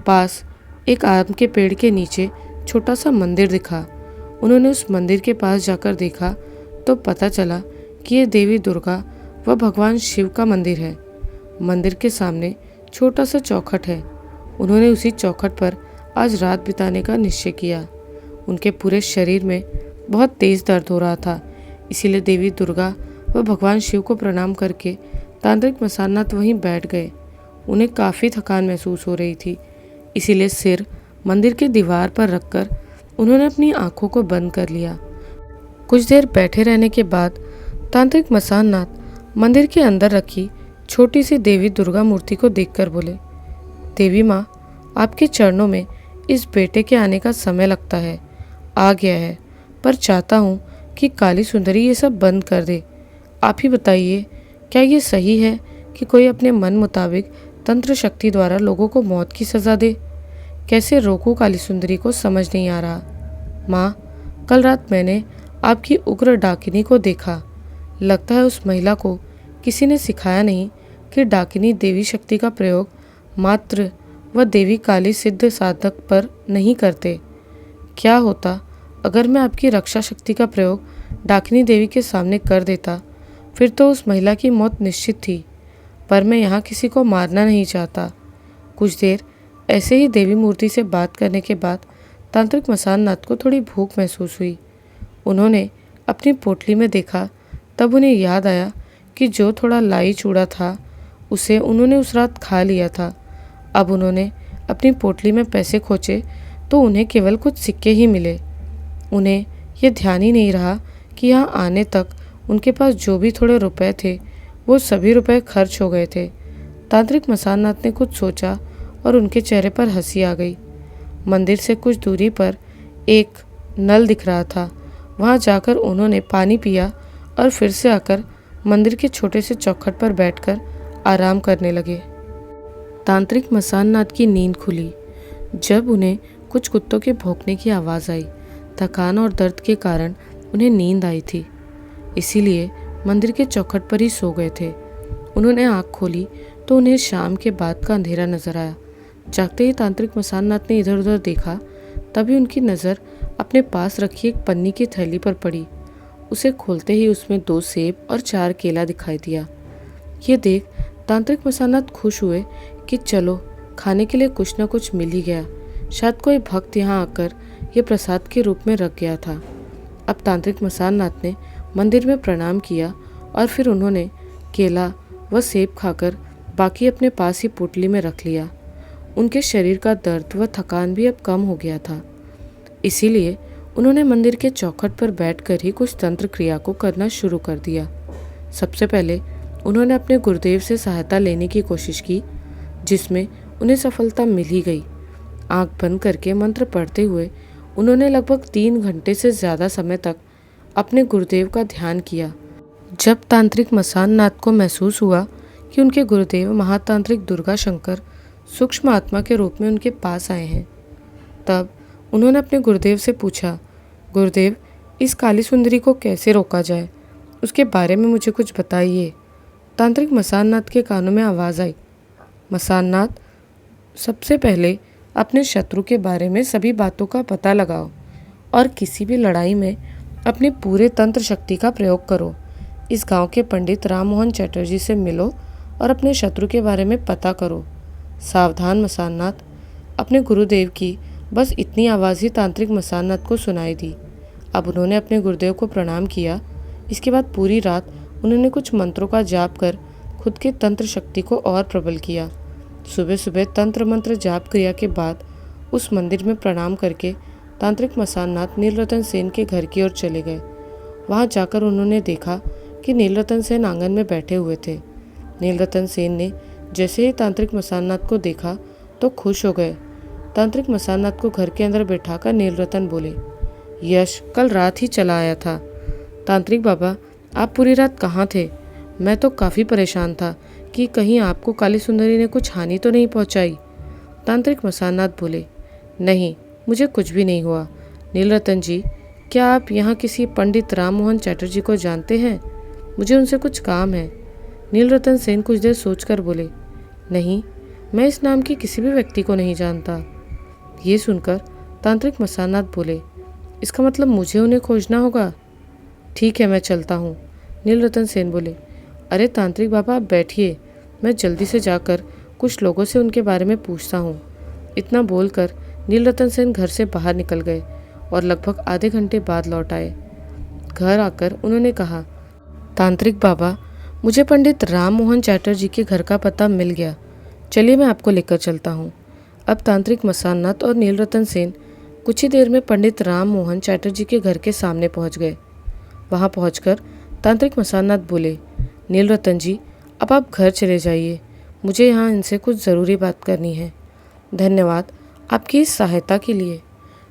पास एक आम के पेड़ के नीचे छोटा सा मंदिर दिखा। उन्होंने उस मंदिर के पास जाकर देखा तो पता चला कि ये देवी दुर्गा व भगवान शिव का मंदिर है। मंदिर के सामने छोटा सा चौखट है। उन्होंने उसी चौखट पर आज रात बिताने का निश्चय किया। उनके पूरे शरीर में बहुत तेज दर्द हो रहा था, इसीलिए देवी दुर्गा व भगवान शिव को प्रणाम करके तांत्रिक मसाननाथ वहीं बैठ गए। उन्हें काफ़ी थकान महसूस हो रही थी, इसीलिए सिर मंदिर के दीवार पर रखकर उन्होंने अपनी आंखों को बंद कर लिया। कुछ देर बैठे रहने के बाद तांत्रिक मसाननाथ मंदिर के अंदर रखी छोटी सी देवी दुर्गा मूर्ति को देखकर बोले, देवी माँ, आपके चरणों में इस बेटे के आने का समय लगता है, आ गया है, पर चाहता हूँ कि काली सुंदरी ये सब बंद कर दे। आप ही बताइए, क्या ये सही है कि कोई अपने मन मुताबिक तंत्र शक्ति द्वारा लोगों को मौत की सज़ा दे? कैसे रोकूं काली सुंदरी को समझ नहीं आ रहा। माँ, कल रात मैंने आपकी उग्र डाकिनी को देखा। लगता है उस महिला को किसी ने सिखाया नहीं कि डाकिनी देवी शक्ति का प्रयोग मात्र व देवी काली सिद्ध साधक पर नहीं करते। क्या होता अगर मैं आपकी रक्षा शक्ति का प्रयोग डाकिनी देवी के सामने कर देता? फिर तो उस महिला की मौत निश्चित थी, पर मैं यहाँ किसी को मारना नहीं चाहता। कुछ देर ऐसे ही देवी मूर्ति से बात करने के बाद तांत्रिक मसाननाथ को थोड़ी भूख महसूस हुई। उन्होंने अपनी पोटली में देखा, तब उन्हें याद आया कि जो थोड़ा लाई चूड़ा था उसे उन्होंने उस रात खा लिया था। अब उन्होंने अपनी पोटली में पैसे खोजे तो उन्हें केवल कुछ सिक्के ही मिले। उन्हें यह ध्यान ही नहीं रहा कि यहाँ आने तक उनके पास जो भी थोड़े रुपए थे वो सभी रुपए खर्च हो गए थे। तांत्रिक मसाननाथ ने कुछ सोचा और उनके चेहरे पर हंसी आ गई। मंदिर से कुछ दूरी पर एक नल दिख रहा था। वहाँ जाकर उन्होंने पानी पिया और फिर से आकर मंदिर के छोटे से चौखट पर बैठकर आराम करने लगे। तांत्रिक मसाननाथ की नींद खुली जब उन्हें कुछ कुत्तों के भौंकने की आवाज़ आई। थकान और दर्द के कारण उन्हें नींद आई थी, इसीलिए मंदिर के चौखट पर ही सो गए थे। उन्होंने आँख खोली तो उन्हें शाम के बाद का अंधेरा नजर आया। जागते ही तांत्रिक मसाननाथ ने इधर उधर देखा, तभी उनकी नज़र अपने पास रखी एक पन्नी की थैली पर पड़ी। उसे खोलते ही उसमें 2 सेब और 4 केला दिखाई दिया। ये देख तांत्रिक मसाननाथ खुश हुए कि चलो खाने के लिए कुछ न कुछ मिल ही गया। शायद कोई भक्त यहाँ आकर ये प्रसाद के रूप में रख गया था। अब तांत्रिक मसाननाथ ने मंदिर में प्रणाम किया और फिर उन्होंने केला व सेब खाकर बाकी अपने पास ही पोटली में रख लिया। उनके शरीर का दर्द व थकान भी अब कम हो गया था, इसीलिए उन्होंने मंदिर के चौखट पर बैठकर ही कुछ तंत्र क्रिया को करना शुरू कर दिया। सबसे पहले उन्होंने अपने गुरुदेव से सहायता लेने की कोशिश की, जिसमें उन्हें सफलता मिल ही गई। आंख बंद करके मंत्र पढ़ते हुए उन्होंने लगभग 3 घंटे से ज़्यादा समय तक अपने गुरुदेव का ध्यान किया। जब तांत्रिक मसाननाथ को महसूस हुआ कि उनके गुरुदेव महातांत्रिक दुर्गा शंकर सूक्ष्म आत्मा के रूप में उनके पास आए हैं, तब उन्होंने अपने गुरुदेव से पूछा, गुरुदेव, इस काली सुंदरी को कैसे रोका जाए? उसके बारे में मुझे कुछ बताइए। तांत्रिक मसाननाथ के कानों में आवाज़ आई, मसाननाथ, सबसे पहले अपने शत्रु के बारे में सभी बातों का पता लगाओ और किसी भी लड़ाई में अपने पूरे तंत्र शक्ति का प्रयोग करो। इस गांव के पंडित राम मोहन चटर्जी से मिलो और अपने शत्रु के बारे में पता करो। सावधान मसाननाथ। अपने गुरुदेव की बस इतनी आवाज़ ही तांत्रिक मसाननाथ को सुनाई दी। अब उन्होंने अपने गुरुदेव को प्रणाम किया। इसके बाद पूरी रात उन्होंने कुछ मंत्रों का जाप कर खुद के तंत्र शक्ति को और प्रबल किया। सुबह सुबह तंत्र मंत्र जाप क्रिया के बाद उस मंदिर में प्रणाम करके तांत्रिक मसाननाथ नीलरतन सेन के घर की ओर चले गए। वहां जाकर उन्होंने देखा कि नीलरतन सेन आंगन में बैठे हुए थे। नीलरतन सेन ने जैसे ही तांत्रिक मसाननाथ को देखा तो खुश हो गए। तांत्रिक मसाननाथ को घर के अंदर बैठाकर नीलरतन बोले, यश कल रात ही चला आया था। तांत्रिक बाबा, आप पूरी रात कहाँ थे? मैं तो काफ़ी परेशान था कि कहीं आपको काली सुंदरी ने कुछ हानि तो नहीं पहुँचाई। तांत्रिक मसाननाथ बोले, नहीं, मुझे कुछ भी नहीं हुआ। नीलरतन जी, क्या आप यहाँ किसी पंडित राम मोहन चैटर्जी को जानते हैं? मुझे उनसे कुछ काम है। नीलरतन सेन कुछ देर सोचकर बोले, नहीं, मैं इस नाम की किसी भी व्यक्ति को नहीं जानता। ये सुनकर तांत्रिक मसाननाथ बोले, इसका मतलब मुझे उन्हें खोजना होगा। ठीक है, मैं चलता हूँ। नीलरतन सेन बोले, अरे तांत्रिक बाबा, आप बैठिए, मैं जल्दी से जाकर कुछ लोगों से उनके बारे में पूछता हूँ। इतना बोलकर नीलरतन सेन घर से बाहर निकल गए और लगभग आधे घंटे बाद लौट आए। घर आकर उन्होंने कहा, तांत्रिक बाबा, मुझे पंडित राम मोहन चैटर्जी के घर का पता मिल गया। चलिए मैं आपको लेकर चलता हूँ। अब तांत्रिक मसाननाथ और नीलरतन सेन कुछ ही देर में पंडित राम मोहन चैटर्जी के घर के सामने पहुँच गए। वहाँ पहुँचकर तांत्रिक मसाननाथ बोले, नीलरतन जी, अब आप घर चले जाइए, मुझे यहाँ इनसे कुछ ज़रूरी बात करनी है। धन्यवाद आपकी इस सहायता के लिए।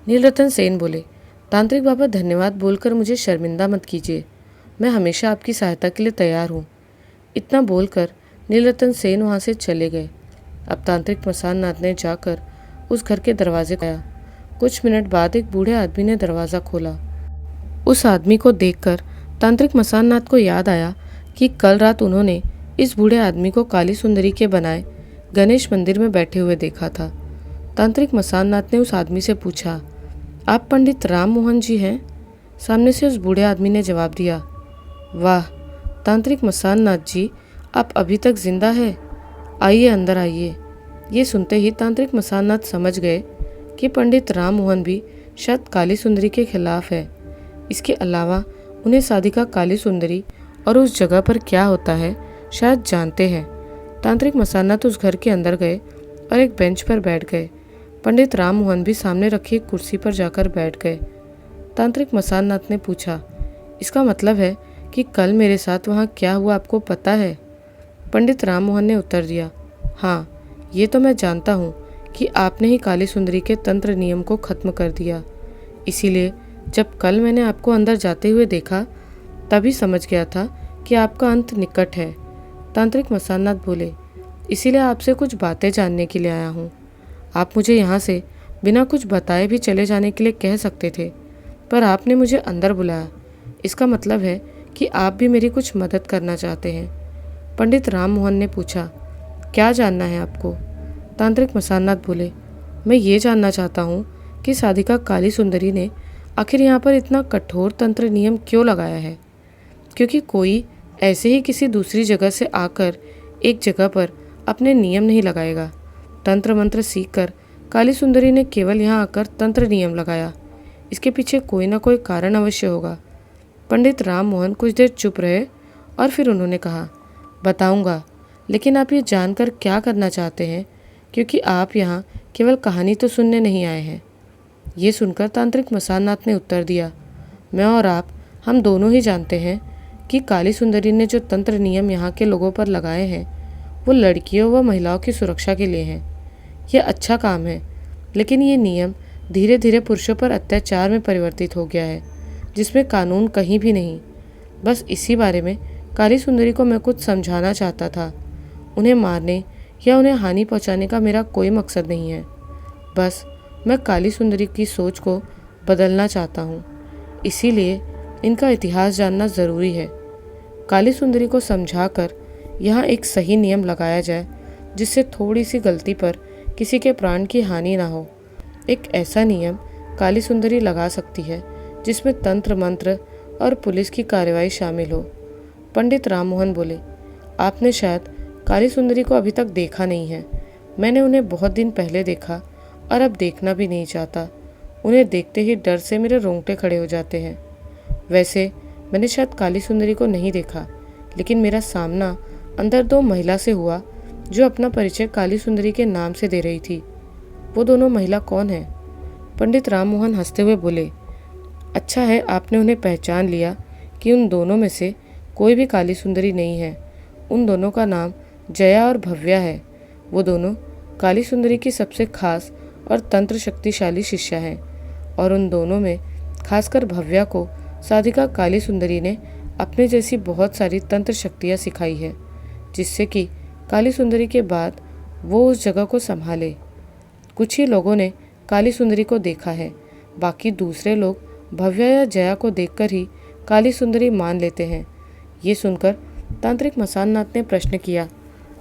नीलरतन सेन बोले, तांत्रिक बाबा, धन्यवाद बोलकर मुझे शर्मिंदा मत कीजिए, मैं हमेशा आपकी सहायता के लिए तैयार हूँ। इतना बोलकर नीलरतन सेन वहाँ से चले गए। अब तांत्रिक मसाननाथ ने जाकर उस घर के दरवाजे को आया। कुछ मिनट बाद एक बूढ़े आदमी ने दरवाज़ा खोला। उस आदमी को देखकर तांत्रिक मसाननाथ को याद आया कि कल रात उन्होंने इस बूढ़े आदमी को काली सुंदरी के बनाए गणेश मंदिर में बैठे हुए देखा था। तांत्रिक मसाननाथ ने उस आदमी से पूछा, आप पंडित राम मोहन जी हैं? सामने से उस बूढ़े आदमी ने जवाब दिया, वाह तांत्रिक मसाननाथ जी, आप अभी तक जिंदा है, आइए अंदर आइए। ये सुनते ही तांत्रिक मसाननाथ समझ गए कि पंडित राम मोहन भी शायद काली सुंदरी के खिलाफ है। इसके अलावा उन्हें साधिका काली सुंदरी और उस जगह पर क्या होता है शायद जानते हैं। तांत्रिक मसाननाथ उस घर के अंदर गए और एक बेंच पर बैठ गए। पंडित राम मोहन भी सामने रखी एक कुर्सी पर जाकर बैठ गए। तांत्रिक मसाननाथ ने पूछा, इसका मतलब है कि कल मेरे साथ वहाँ क्या हुआ आपको पता है? पंडित राम मोहन ने उत्तर दिया, हाँ, ये तो मैं जानता हूँ कि आपने ही काली सुंदरी के तंत्र नियम को खत्म कर दिया। इसीलिए जब कल मैंने आपको अंदर जाते हुए देखा तभी समझ गया था कि आपका अंत निकट है। तांत्रिक मसाननाथ बोले, इसीलिए आपसे कुछ बातें जानने के लिए आया हूँ। आप मुझे यहाँ से बिना कुछ बताए भी चले जाने के लिए कह सकते थे, पर आपने मुझे अंदर बुलाया। इसका मतलब है कि आप भी मेरी कुछ मदद करना चाहते हैं। पंडित राम मोहन ने पूछा, क्या जानना है आपको? तांत्रिक मसाननाथ बोले, मैं ये जानना चाहता हूँ कि साधिका काली सुंदरी ने आखिर यहाँ पर इतना कठोर तंत्र नियम क्यों लगाया है? क्योंकि कोई ऐसे ही किसी दूसरी जगह से आकर एक जगह पर अपने नियम नहीं लगाएगा। तंत्र मंत्र सीखकर काली सुंदरी ने केवल यहाँ आकर तंत्र नियम लगाया। इसके पीछे कोई ना कोई कारण अवश्य होगा। पंडित राम मोहन कुछ देर चुप रहे और फिर उन्होंने कहा, बताऊंगा, लेकिन आप ये जानकर क्या करना चाहते हैं? क्योंकि आप यहाँ केवल कहानी तो सुनने नहीं आए हैं। ये सुनकर तांत्रिक मसाननाथ ने उत्तर दिया, मैं और आप, हम दोनों ही जानते हैं कि काली सुंदरी ने जो तंत्र नियम यहाँ के लोगों पर लगाए हैं वो लड़कियों व महिलाओं की सुरक्षा के लिए हैं। यह अच्छा काम है, लेकिन ये नियम धीरे धीरे पुरुषों पर अत्याचार में परिवर्तित हो गया है, जिसमें कानून कहीं भी नहीं। बस इसी बारे में काली सुंदरी को मैं कुछ समझाना चाहता था। उन्हें मारने या उन्हें हानि पहुंचाने का मेरा कोई मकसद नहीं है। बस मैं काली सुंदरी की सोच को बदलना चाहता हूँ। इसीलिए इनका इतिहास जानना ज़रूरी है। काली सुंदरी को समझाकर यहाँ एक सही नियम लगाया जाए जिससे थोड़ी सी गलती पर किसी के प्राण की हानि ना हो। एक ऐसा नियम काली सुंदरी लगा सकती है जिसमें तंत्र मंत्र और पुलिस की कार्रवाई शामिल हो। पंडित राम मोहन बोले, आपने शायद काली सुंदरी को अभी तक देखा नहीं है। मैंने उन्हें बहुत दिन पहले देखा और अब देखना भी नहीं चाहता। उन्हें देखते ही डर से मेरे रोंगटे खड़े हो जाते हैं। वैसे मैंने शायद काली सुंदरी को नहीं देखा, लेकिन मेरा सामना अंदर दो महिला से हुआ जो अपना परिचय काली सुंदरी के नाम से दे रही थी। वो दोनों महिला कौन है? पंडित राम मोहन हंसते हुए बोले, अच्छा है आपने उन्हें पहचान लिया कि उन दोनों में से कोई भी काली सुंदरी नहीं है। उन दोनों का नाम जया और भव्या है। वो दोनों काली सुंदरी की सबसे खास और तंत्र शक्तिशाली शिष्या हैं, और उन दोनों में खासकर भव्या को साधिका काली सुंदरी ने अपने जैसी बहुत सारी तंत्र शक्तियाँ सिखाई है, जिससे कि काली सुंदरी के बाद वो उस जगह को संभाले। कुछ ही लोगों ने काली सुंदरी को देखा है, बाकी दूसरे लोग भव्या या जया को देखकर ही काली सुंदरी मान लेते हैं। ये सुनकर तांत्रिक मसाननाथ ने प्रश्न किया,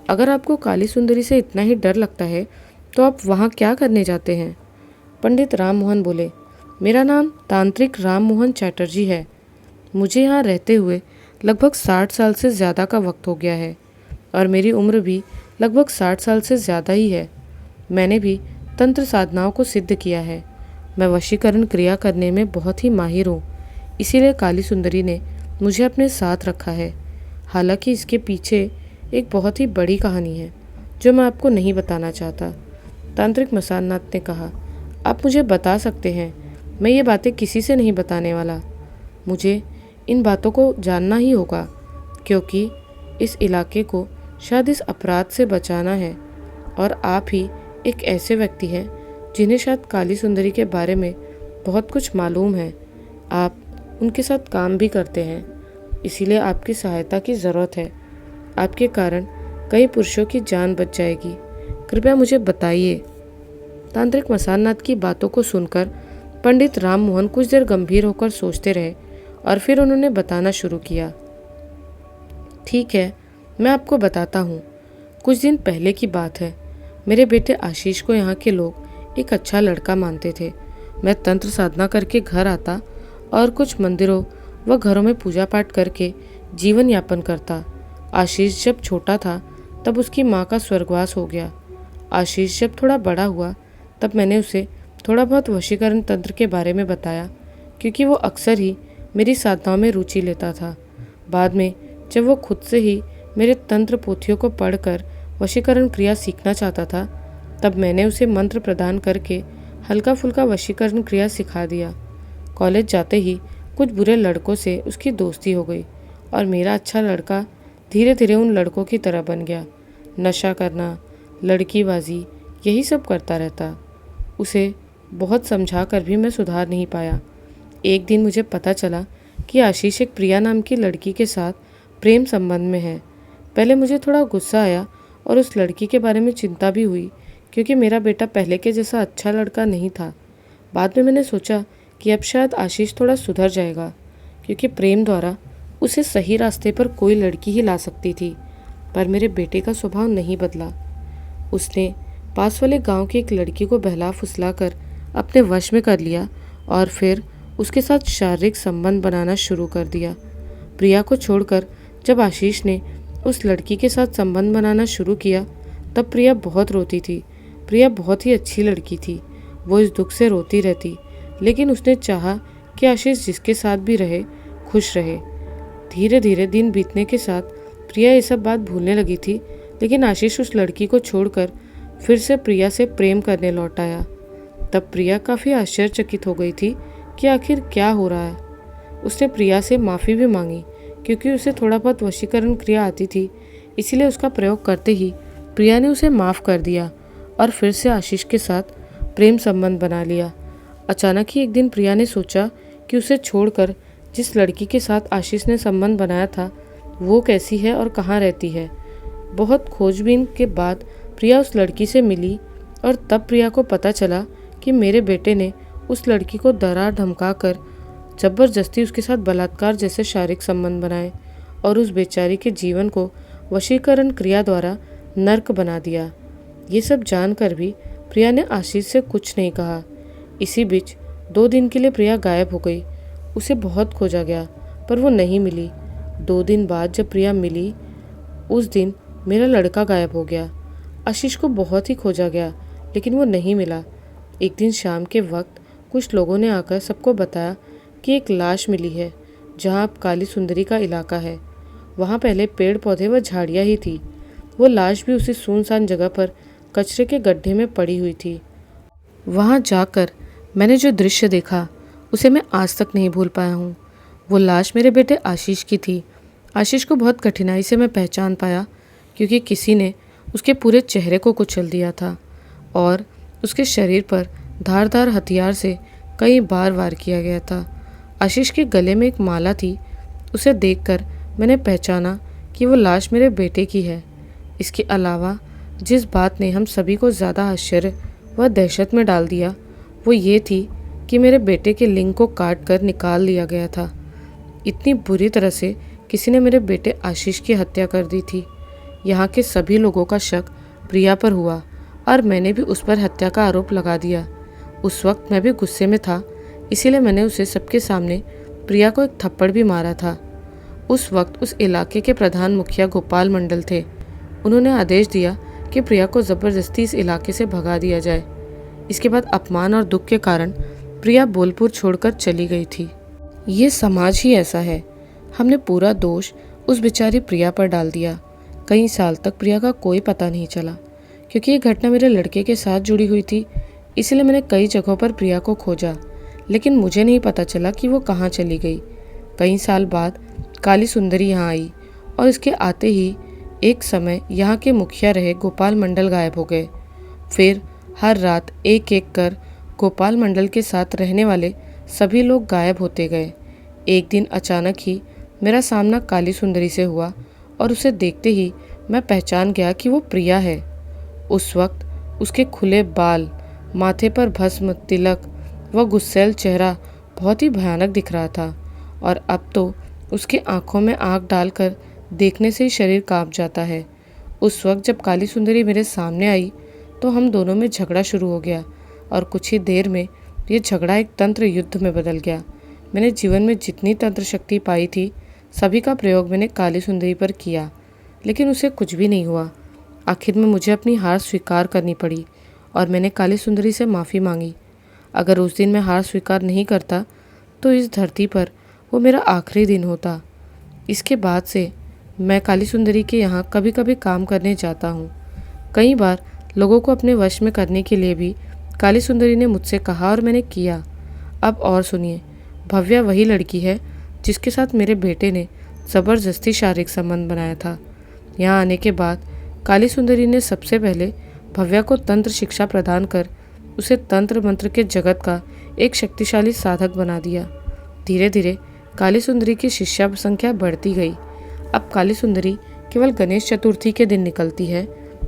अगर आपको काली सुंदरी से इतना ही डर लगता है तो आप वहाँ क्या करने जाते हैं? पंडित राम मोहन बोले, मेरा नाम तांत्रिक राम मोहन चैटर्जी है। मुझे यहाँ रहते हुए लगभग 60 साल से ज़्यादा का वक्त हो गया है, और मेरी उम्र भी लगभग 60 साल से ज़्यादा ही है। मैंने भी तंत्र साधनाओं को सिद्ध किया है। मैं वशीकरण क्रिया करने में बहुत ही माहिर हूँ, इसीलिए काली सुंदरी ने मुझे अपने साथ रखा है। हालांकि इसके पीछे एक बहुत ही बड़ी कहानी है जो मैं आपको नहीं बताना चाहता। तांत्रिक मसाननाथ ने कहा, आप मुझे बता सकते हैं, मैं ये बातें किसी से नहीं बताने वाला। मुझे इन बातों को जानना ही होगा, क्योंकि इस इलाके को शायद इस अपराध से बचाना है, और आप ही एक ऐसे व्यक्ति हैं जिन्हें शायद काली सुंदरी के बारे में बहुत कुछ मालूम है। आप उनके साथ काम भी करते हैं, इसीलिए आपकी सहायता की ज़रूरत है। आपके कारण कई पुरुषों की जान बच जाएगी, कृपया मुझे बताइए। तांत्रिक मसाननाथ की बातों को सुनकर पंडित राम मोहन कुछ देर गंभीर होकर सोचते रहे, और फिर उन्होंने बताना शुरू किया। ठीक है, मैं आपको बताता हूँ। कुछ दिन पहले की बात है। मेरे बेटे आशीष को यहाँ के लोग एक अच्छा लड़का मानते थे। मैं तंत्र साधना करके घर आता और कुछ मंदिरों व घरों में पूजा पाठ करके जीवन यापन करता। आशीष जब छोटा था तब उसकी माँ का स्वर्गवास हो गया। आशीष जब थोड़ा बड़ा हुआ तब मैंने उसे थोड़ा बहुत वशीकरण तंत्र के बारे में बताया, क्योंकि वो अक्सर ही मेरी साधनाओं में रुचि लेता था। बाद में जब वो खुद से ही मेरे तंत्र पोथियों को पढ़कर वशीकरण क्रिया सीखना चाहता था, तब मैंने उसे मंत्र प्रदान करके हल्का फुल्का वशीकरण क्रिया सिखा दिया। कॉलेज जाते ही कुछ बुरे लड़कों से उसकी दोस्ती हो गई, और मेरा अच्छा लड़का धीरे धीरे उन लड़कों की तरह बन गया। नशा करना, लड़कीबाजी, यही सब करता रहता। उसे बहुत समझा कर भी मैं सुधार नहीं पाया। एक दिन मुझे पता चला कि आशीष एक प्रिया नाम की लड़की के साथ प्रेम संबंध में है। पहले मुझे थोड़ा गुस्सा आया और उस लड़की के बारे में चिंता भी हुई, क्योंकि मेरा बेटा पहले के जैसा अच्छा लड़का नहीं था। बाद में मैंने सोचा कि अब शायद आशीष थोड़ा सुधर जाएगा, क्योंकि प्रेम द्वारा उसे सही रास्ते पर कोई लड़की ही ला सकती थी। पर मेरे बेटे का स्वभाव नहीं बदला। उसने पास वाले गांव की एक लड़की को बहला फुसला कर अपने वश में कर लिया, और फिर उसके साथ शारीरिक संबंध बनाना शुरू कर दिया। प्रिया को छोड़कर जब आशीष ने उस लड़की के साथ संबंध बनाना शुरू किया, तब प्रिया बहुत रोती थी। प्रिया बहुत ही अच्छी लड़की थी। वो इस दुख से रोती रहती, लेकिन उसने चाहा कि आशीष जिसके साथ भी रहे खुश रहे। धीरे धीरे दिन बीतने के साथ प्रिया ये सब बात भूलने लगी थी, लेकिन आशीष उस लड़की को छोड़कर फिर से प्रिया से प्रेम करने लौट आया। तब प्रिया काफ़ी आश्चर्यचकित हो गई थी कि आखिर क्या हो रहा है। उसने प्रिया से माफ़ी भी मांगी, क्योंकि उसे थोड़ा बहुत वशीकरण क्रिया आती थी, इसीलिए उसका प्रयोग करते ही प्रिया ने उसे माफ़ कर दिया और फिर से आशीष के साथ प्रेम संबंध बना लिया। अचानक ही एक दिन प्रिया ने सोचा कि उसे छोड़कर जिस लड़की के साथ आशीष ने संबंध बनाया था वो कैसी है और कहाँ रहती है। बहुत खोजबीन के बाद प्रिया उस लड़की से मिली, और तब प्रिया को पता चला कि मेरे बेटे ने उस लड़की को डरा धमका कर जबरदस्ती उसके साथ बलात्कार जैसे शारीरिक संबंध बनाए, और उस बेचारी के जीवन को वशीकरण क्रिया द्वारा नर्क बना दिया। ये सब जानकर भी प्रिया ने आशीष से कुछ नहीं कहा। इसी बीच 2 दिन के लिए प्रिया गायब हो गई। उसे बहुत खोजा गया, पर वो नहीं मिली। 2 दिन बाद जब प्रिया मिली, उस दिन मेरा लड़का गायब हो गया। आशीष को बहुत ही खोजा गया, लेकिन वो नहीं मिला। एक दिन शाम के वक्त कुछ लोगों ने आकर सबको बताया कि एक लाश मिली है, जहाँ अब काली सुंदरी का इलाका है। वहाँ पहले पेड़ पौधे व झाड़ियाँ ही थी। वो लाश भी उसी सुनसान जगह पर कचरे के गड्ढे में पड़ी हुई थी। वहाँ जाकर मैंने जो दृश्य देखा उसे मैं आज तक नहीं भूल पाया हूँ। वो लाश मेरे बेटे आशीष की थी। आशीष को बहुत कठिनाई से मैं पहचान पाया, क्योंकि किसी ने उसके पूरे चेहरे को कुचल दिया था, और उसके शरीर पर धारदार हथियार से कई बार वार किया गया था। आशीष के गले में एक माला थी। उसे देखकर मैंने पहचाना कि वो लाश मेरे बेटे की है। इसके अलावा जिस बात ने हम सभी को ज़्यादा आश्चर्य व दहशत में डाल दिया वो ये थी कि मेरे बेटे के लिंग को काट कर निकाल लिया गया था। इतनी बुरी तरह से किसी ने मेरे बेटे आशीष की हत्या कर दी थी। यहाँ के सभी लोगों का शक प्रिया पर हुआ और मैंने भी उस पर हत्या का आरोप लगा दिया। उस वक्त मैं भी गुस्से में था, इसीलिए मैंने उसे सबके सामने प्रिया को एक थप्पड़ भी मारा था। उस वक्त उस इलाके के प्रधान मुखिया गोपाल मंडल थे। उन्होंने आदेश दिया कि प्रिया को ज़बरदस्ती इस इलाके से भगा दिया जाए। इसके बाद अपमान और दुख के कारण प्रिया बोलपुर छोड़कर चली गई थी। ये समाज ही ऐसा है। हमने पूरा दोष उस बेचारी प्रिया पर डाल दिया। कई साल तक प्रिया का कोई पता नहीं चला। क्योंकि ये घटना मेरे लड़के के साथ जुड़ी हुई थी, इसलिए मैंने कई जगहों पर प्रिया को खोजा, लेकिन मुझे नहीं पता चला कि वो कहाँ चली गई। कई साल बाद काली सुंदरी यहाँ आई और इसके आते ही एक समय यहाँ के मुखिया रहे गोपाल मंडल गायब हो गए। फिर हर रात एक एक कर गोपाल मंडल के साथ रहने वाले सभी लोग गायब होते गए। एक दिन अचानक ही मेरा सामना काली सुंदरी से हुआ और उसे देखते ही मैं पहचान गया कि वो प्रिया है। उस वक्त उसके खुले बाल, माथे पर भस्म, तिलक व गुस्सैल चेहरा बहुत ही भयानक दिख रहा था और अब तो उसकी आंखों में आंख डालकर देखने से ही शरीर कांप जाता है। उस वक्त जब काली सुंदरी मेरे सामने आई तो हम दोनों में झगड़ा शुरू हो गया और कुछ ही देर में ये झगड़ा एक तंत्र युद्ध में बदल गया। मैंने जीवन में जितनी तंत्र शक्ति पाई थी सभी का प्रयोग मैंने काली सुंदरी पर किया, लेकिन उसे कुछ भी नहीं हुआ। आखिर में मुझे अपनी हार स्वीकार करनी पड़ी और मैंने काली सुंदरी से माफ़ी मांगी। अगर उस दिन मैं हार स्वीकार नहीं करता तो इस धरती पर वो मेरा आखिरी दिन होता। इसके बाद से मैं काली सुंदरी के यहाँ कभी कभी काम करने जाता हूँ। कई बार लोगों को अपने वश में करने के लिए भी काली सुंदरी ने मुझसे कहा और मैंने किया। अब और सुनिए, भव्या वही लड़की है जिसके साथ मेरे बेटे ने ज़बरदस्ती शारीरिक संबंध बनाया था। यहाँ आने के बाद काली सुंदरी ने सबसे पहले भव्या को तंत्र शिक्षा प्रदान कर उसे तंत्र मंत्र के जगत का एक शक्तिशाली साधक बना दिया। धीरे धीरे काली सुंदरी की शिष्या संख्या बढ़ती गई। अब काली सुंदरी केवल गणेश चतुर्थी के दिन निकलती है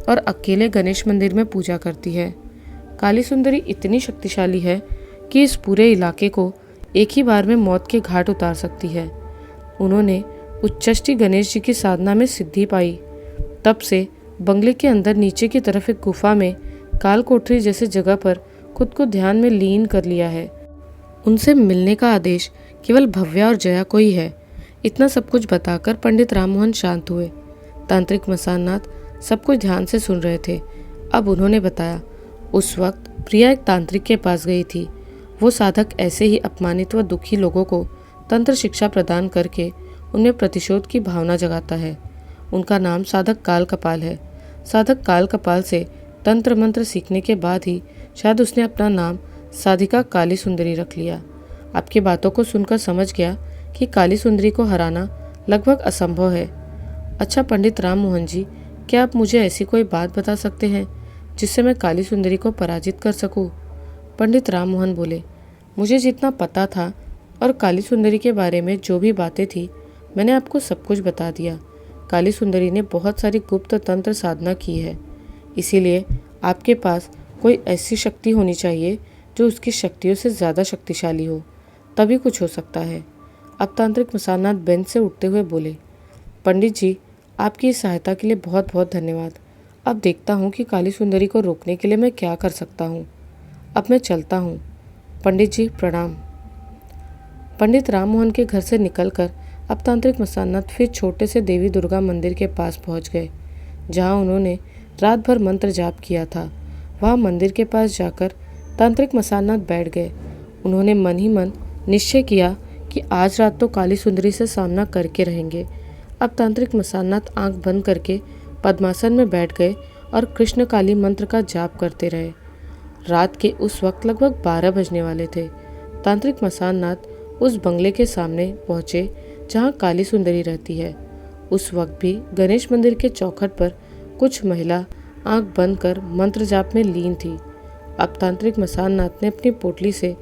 और अकेले गणेश मंदिर में पूजा करती है। काली सुंदरी इतनी शक्तिशाली है कि इस पूरे इलाके को एक ही बार में मौत के घाट उतार सकती है। उन्होंने उच्चष्टि गणेश जी की साधना में सिद्धि पाई। तब से बंगले के अंदर नीचे की तरफ एक गुफा में काल कोठरी जैसी जगह पर खुद को ध्यान में लीन कर लिया है। उनसे मिलने का आदेश केवल भव्या और जया को ही है। इतना सब कुछ बताकर पंडित राममोहन शांत हुए। तांत्रिक मसाननाथ सब कुछ ध्यान से सुन रहे थे। अब उन्होंने बताया, उस वक्त प्रिया एक तांत्रिक के पास गई थी। वो साधक ऐसे ही अपमानित व दुखी लोगों को तंत्र शिक्षा प्रदान करके उनमें प्रतिशोध की भावना जगाता है। उनका नाम साधक काल कपाल है। साधक काल कपाल से तंत्र मंत्र सीखने के बाद ही शायद उसने अपना नाम साधिका काली सुंदरी रख लिया। आपकी बातों को सुनकर समझ गया कि काली सुंदरी को हराना लगभग असंभव है। अच्छा पंडित राम मोहन जी, क्या आप मुझे ऐसी कोई बात बता सकते हैं जिससे मैं काली सुंदरी को पराजित कर सकूं? पंडित राम मोहन बोले, मुझे जितना पता था और काली सुंदरी के बारे में जो भी बातें थी मैंने आपको सब कुछ बता दिया। काली सुंदरी ने बहुत सारी गुप्त तंत्र साधना की है, इसीलिए आपके पास कोई ऐसी शक्ति होनी चाहिए जो उसकी शक्तियों से ज़्यादा शक्तिशाली हो, तभी कुछ हो सकता है। अब तांत्रिक मसाननाथ बेंच से उठते हुए बोले, पंडित जी, आपकी इस सहायता के लिए बहुत बहुत धन्यवाद। अब देखता हूँ कि काली सुंदरी को रोकने के लिए मैं क्या कर सकता हूँ। अब मैं चलता हूँ। पंडित जी प्रणाम। पंडित राममोहन के घर से निकलकर अब तांत्रिक मसाननाथ फिर छोटे से देवी दुर्गा मंदिर के पास पहुँच गए, जहाँ उन्होंने रात भर मंत्र जाप किया था। वहाँ मंदिर के पास जाकर तांत्रिक मसाननाथ बैठ गए। उन्होंने मन ही मन निश्चय किया कि आज रात तो काली सुंदरी से सामना करके रहेंगे। अब तांत्रिक मसाननाथ आंख बंद करके पद्मासन में बैठ गए और कृष्ण काली मंत्र का जाप करते रहे। रात के उस वक्त लगभग 12 बजने वाले थे। तांत्रिक मसाननाथ उस बंगले के सामने पहुँचे जहाँ काली सुंदरी रहती है। उस वक्त भी गणेश मंदिर के चौखट पर कुछ महिला आंख बंद कर मंत्र जाप में लीन थी। अब तांत्रिक मसाननाथ ने अपनी पोटली से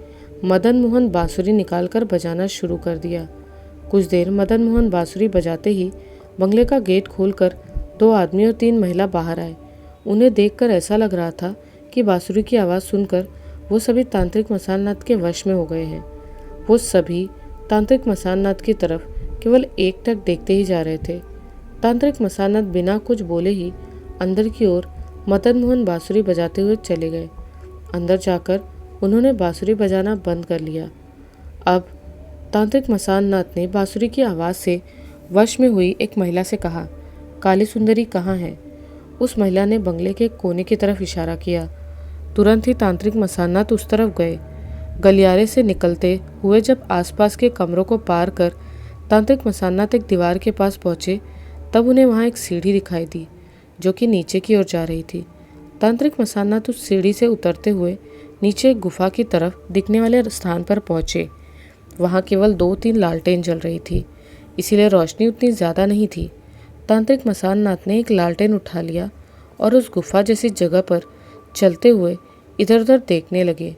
मदन मोहन बांसुरी निकालकर बजाना शुरू कर दिया। कुछ देर मदन मोहन बांसुरी बजाते ही बंगले का गेट खोलकर 2 आदमी और 3 महिला बाहर आए। उन्हें देखकर ऐसा लग रहा था कि बांसुरी की आवाज़ सुनकर वो सभी तांत्रिक मसाननाथ के वश में हो गए हैं। वो सभी तांत्रिक मसाननाथ की तरफ केवल एकटक देखते ही जा रहे थे। तांत्रिक मसाननाथ बिना कुछ बोले ही अंदर की ओर मदन मोहन बांसुरी बजाते हुए चले गए। अंदर जाकर उन्होंने बांसुरी बजाना बंद कर लिया। अब तांत्रिक मसाननाथ ने बांसुरी की आवाज़ से वश में हुई एक महिला से कहा, काली सुंदरी कहाँ है? उस महिला ने बंगले के कोने की तरफ इशारा किया। तुरंत ही तांत्रिक मसाननाथ उस तरफ गए। गलियारे से निकलते हुए जब आसपास के कमरों को पार कर तांत्रिक मसाननाथ एक दीवार के पास पहुंचे, तब उन्हें वहां एक सीढ़ी दिखाई दी जो कि नीचे की ओर जा रही थी। तांत्रिक मसाननाथ उस सीढ़ी से उतरते हुए नीचे एक गुफा की तरफ दिखने वाले स्थान पर पहुंचे। वहां केवल 2-3 लालटेन जल रही थी, इसीलिए रोशनी उतनी ज़्यादा नहीं थी। तांत्रिक मसाननाथ ने एक लालटेन उठा लिया और उस गुफा जैसी जगह पर चलते हुए इधर उधर देखने लगे।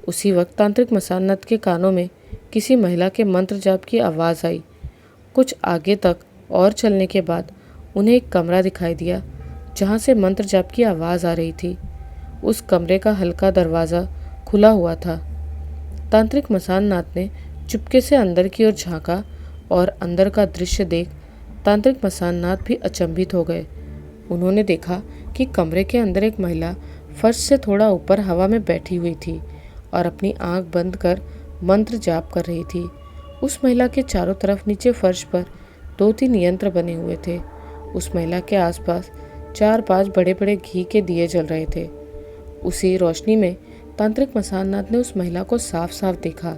उसी वक्त तांत्रिक मसाननाथ के कानों में किसी महिला के मंत्र जाप की आवाज़ आई। कुछ आगे तक और चलने के बाद उन्हें एक कमरा दिखाई दिया जहाँ से मंत्र जाप की आवाज़ आ रही थी। उस कमरे का हल्का दरवाज़ा खुला हुआ था। तांत्रिक मसाननाथ ने चुपके से अंदर की ओर झांका और अंदर का दृश्य देख तांत्रिक मसाननाथ भी अचंभित हो गए। उन्होंने देखा कि कमरे के अंदर एक महिला फर्श से थोड़ा ऊपर हवा में बैठी हुई थी और अपनी आंख बंद कर मंत्र जाप कर रही थी। उस महिला के चारों तरफ नीचे फर्श पर 2-3 यंत्र बने हुए थे। उस महिला के आसपास 4-5 बड़े बड़े घी के दिए जल रहे थे। उसी रोशनी में तांत्रिक मसाननाथ ने उस महिला को साफ साफ देखा।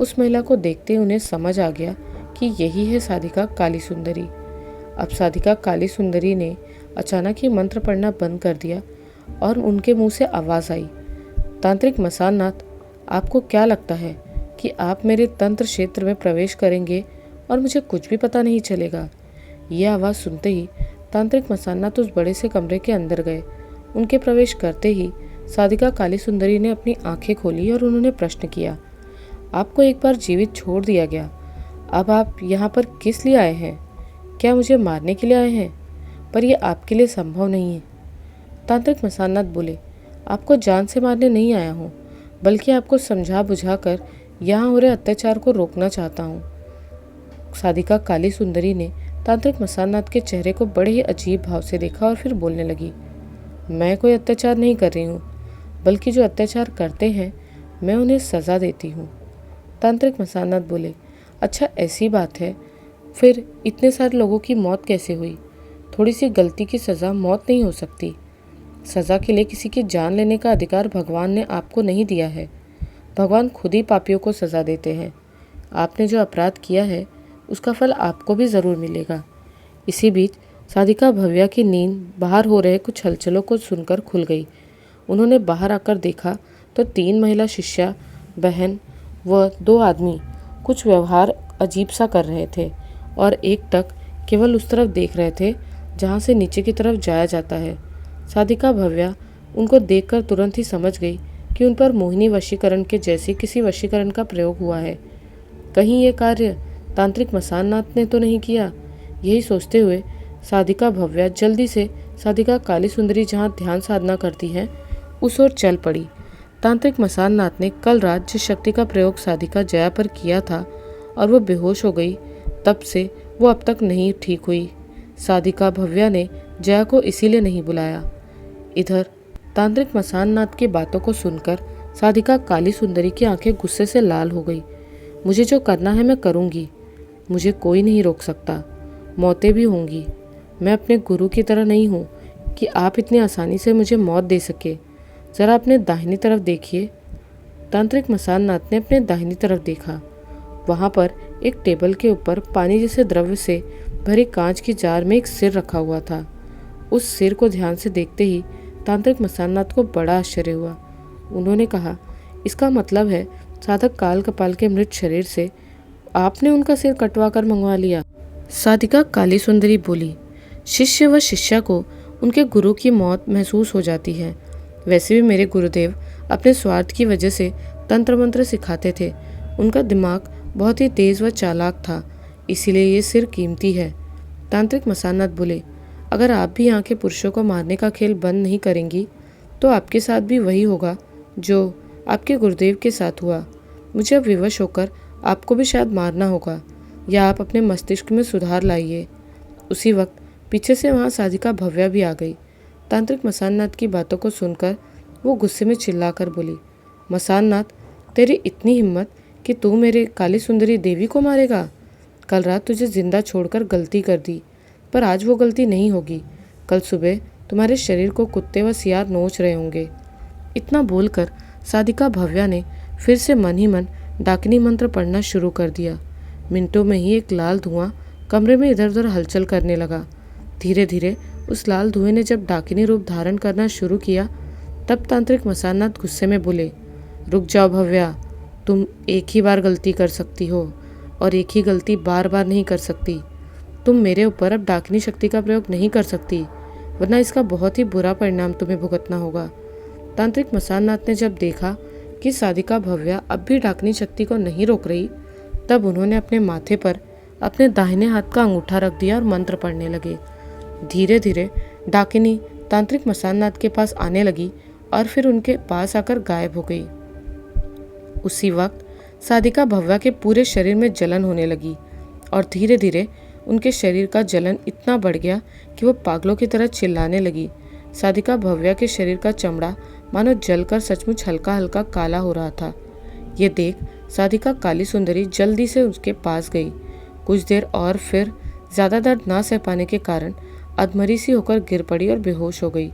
उस महिला को देखते ही उन्हें समझ आ गया कि यही है साधिका काली सुंदरी। अब साधिका काली सुंदरी ने अचानक ही मंत्र पढ़ना बंद कर दिया और उनके मुंह से आवाज़ आई, तांत्रिक मसाननाथ, आपको क्या लगता है कि आप मेरे तंत्र क्षेत्र में प्रवेश करेंगे और मुझे कुछ भी पता नहीं चलेगा? यह आवाज़ सुनते ही तांत्रिक मसाननाथ उस बड़े से कमरे के अंदर गए। उनके प्रवेश करते ही साधिका काली सुंदरी ने अपनी आंखें खोली और उन्होंने प्रश्न किया, आपको एक बार जीवित छोड़ दिया गया, अब आप यहाँ पर किस लिए आए हैं? क्या मुझे मारने के लिए आए हैं? पर यह आपके लिए संभव नहीं है। तांत्रिक मसाननाथ बोले, आपको जान से मारने नहीं आया हूँ, बल्कि आपको समझा बुझाकर यहाँ हो रहे अत्याचार को रोकना चाहता हूँ। साधिका काली सुंदरी ने तांत्रिक मसाननाथ के चेहरे को बड़े ही अजीब भाव से देखा और फिर बोलने लगी, मैं कोई अत्याचार नहीं कर रही हूँ, बल्कि जो अत्याचार करते हैं मैं उन्हें सज़ा देती हूँ। तांत्रिक मसाननाथ बोले, अच्छा ऐसी बात है, फिर इतने सारे लोगों की मौत कैसे हुई? थोड़ी सी गलती की सज़ा मौत नहीं हो सकती। सज़ा के लिए किसी की जान लेने का अधिकार भगवान ने आपको नहीं दिया है। भगवान खुद ही पापियों को सज़ा देते हैं। आपने जो अपराध किया है उसका फल आपको भी ज़रूर मिलेगा। इसी बीच साधिका भव्या की नींद बाहर हो रहे कुछ हलचलों को सुनकर खुल गई। उन्होंने बाहर आकर देखा तो 3 महिला शिष्या बहन व 2 आदमी कुछ व्यवहार अजीब सा कर रहे थे और एक टक केवल उस तरफ देख रहे थे जहाँ से नीचे की तरफ जाया जाता है। साधिका भव्या उनको देखकर तुरंत ही समझ गई कि उन पर मोहिनी वशीकरण के जैसे किसी वशीकरण का प्रयोग हुआ है। कहीं ये कार्य तांत्रिक मसाननाथ ने तो नहीं किया। यही सोचते हुए साधिका भव्या जल्दी से साधिका काली सुंदरी जहाँ ध्यान साधना करती है उस ओर चल पड़ी। तांत्रिक मसाननाथ ने कल रात जिस शक्ति का प्रयोग साधिका जया पर किया था और वो बेहोश हो गई, तब से वो अब तक नहीं ठीक हुई। साधिका भव्या ने जया को इसीलिए नहीं बुलाया। इधर तांत्रिक मसाननाथ की बातों को सुनकर साधिका काली सुंदरी की आंखें गुस्से से लाल हो गई। मुझे जो करना है मैं करूँगी, मुझे कोई नहीं रोक सकता, मौतें भी होंगी। मैं अपने गुरु की तरह नहीं हूँ कि आप इतनी आसानी से मुझे मौत दे सके। ज़रा अपने दाहिनी तरफ देखिए। तांत्रिक मसाननाथ ने अपने दाहिनी तरफ देखा। वहाँ पर एक टेबल के ऊपर पानी जैसे द्रव्य से भरी कांच की जार में एक सिर रखा हुआ था। उस सिर को ध्यान से देखते ही तांत्रिक मसाननाथ को बड़ा आश्चर्य हुआ। उन्होंने कहा, इसका मतलब है साधक काल कपाल के मृत शरीर से आपने उनका सिर कटवा कर मंगवा लिया। साधिका काली सुंदरी बोली, शिष्य व शिष्या को उनके गुरु की मौत महसूस हो जाती है। वैसे भी मेरे गुरुदेव अपने स्वार्थ की वजह से तंत्र मंत्र सिखाते थे। उनका दिमाग बहुत ही तेज व चालाक था, इसीलिए ये सिर कीमती है। तांत्रिक मसाननाथ बोले, अगर आप भी यहाँ के पुरुषों को मारने का खेल बंद नहीं करेंगी तो आपके साथ भी वही होगा जो आपके गुरुदेव के साथ हुआ। मुझे अब विवश होकर आपको भी शायद मारना होगा, या आप अपने मस्तिष्क में सुधार लाइए। उसी वक्त पीछे से वहाँ साधिका भव्या भी आ गई। तांत्रिक मसाननाथ की बातों को सुनकर वो गुस्से में चिल्लाकर बोली, मसाननाथ, तेरी इतनी हिम्मत कि तू मेरे काली सुंदरी देवी को मारेगा? कल रात तुझे जिंदा छोड़कर गलती कर दी, पर आज वो गलती नहीं होगी। कल सुबह तुम्हारे शरीर को कुत्ते व सियार नोच रहे होंगे। इतना बोलकर साधिका भव्या ने फिर से मन ही मन डाकिनी मंत्र पढ़ना शुरू कर दिया। मिनटों में ही एक लाल धुआं कमरे में इधर उधर हलचल करने लगा। धीरे धीरे उस लाल धुएं ने जब डाकिनी रूप धारण करना शुरू किया, तब तांत्रिक मसाननाथ गुस्से में बोले, रुक जाओ भव्या, तुम एक ही बार गलती कर सकती हो और एक ही गलती बार बार नहीं कर सकती। तुम मेरे ऊपर अब डाकिनी शक्ति का प्रयोग नहीं कर सकती, वरना इसका बहुत ही बुरा परिणाम तुम्हें भुगतना होगा। तांत्रिक मसाननाथ ने जब देखा कि साधिका भव्या अब भी डाकिनी शक्ति को नहीं रोक रही, तब उन्होंने अपने माथे पर अपने दाहिने हाथ का अंगूठा रख दिया और मंत्र पढ़ने लगे। धीरे धीरे डाकिनी तांत्रिक मसाननाथ के पास आने लगी और फिर उनके पास आकर गायब हो गई। उसी वक्त साधिका भव्या के पूरे शरीर में जलन होने लगी और धीरे धीरे उनके शरीर का जलन इतना बढ़ गया कि वो पागलों की तरह चिल्लाने लगी। साधिका भव्या के शरीर का चमड़ा मानो जलकर सचमुच हल्का हल्का काला हो रहा था। ये देख साधिका काली सुंदरी जल्दी से उसके पास गई। कुछ देर और फिर ज्यादा दर्द ना सह पाने के कारण अधमरी सी होकर गिर पड़ी और बेहोश हो गई।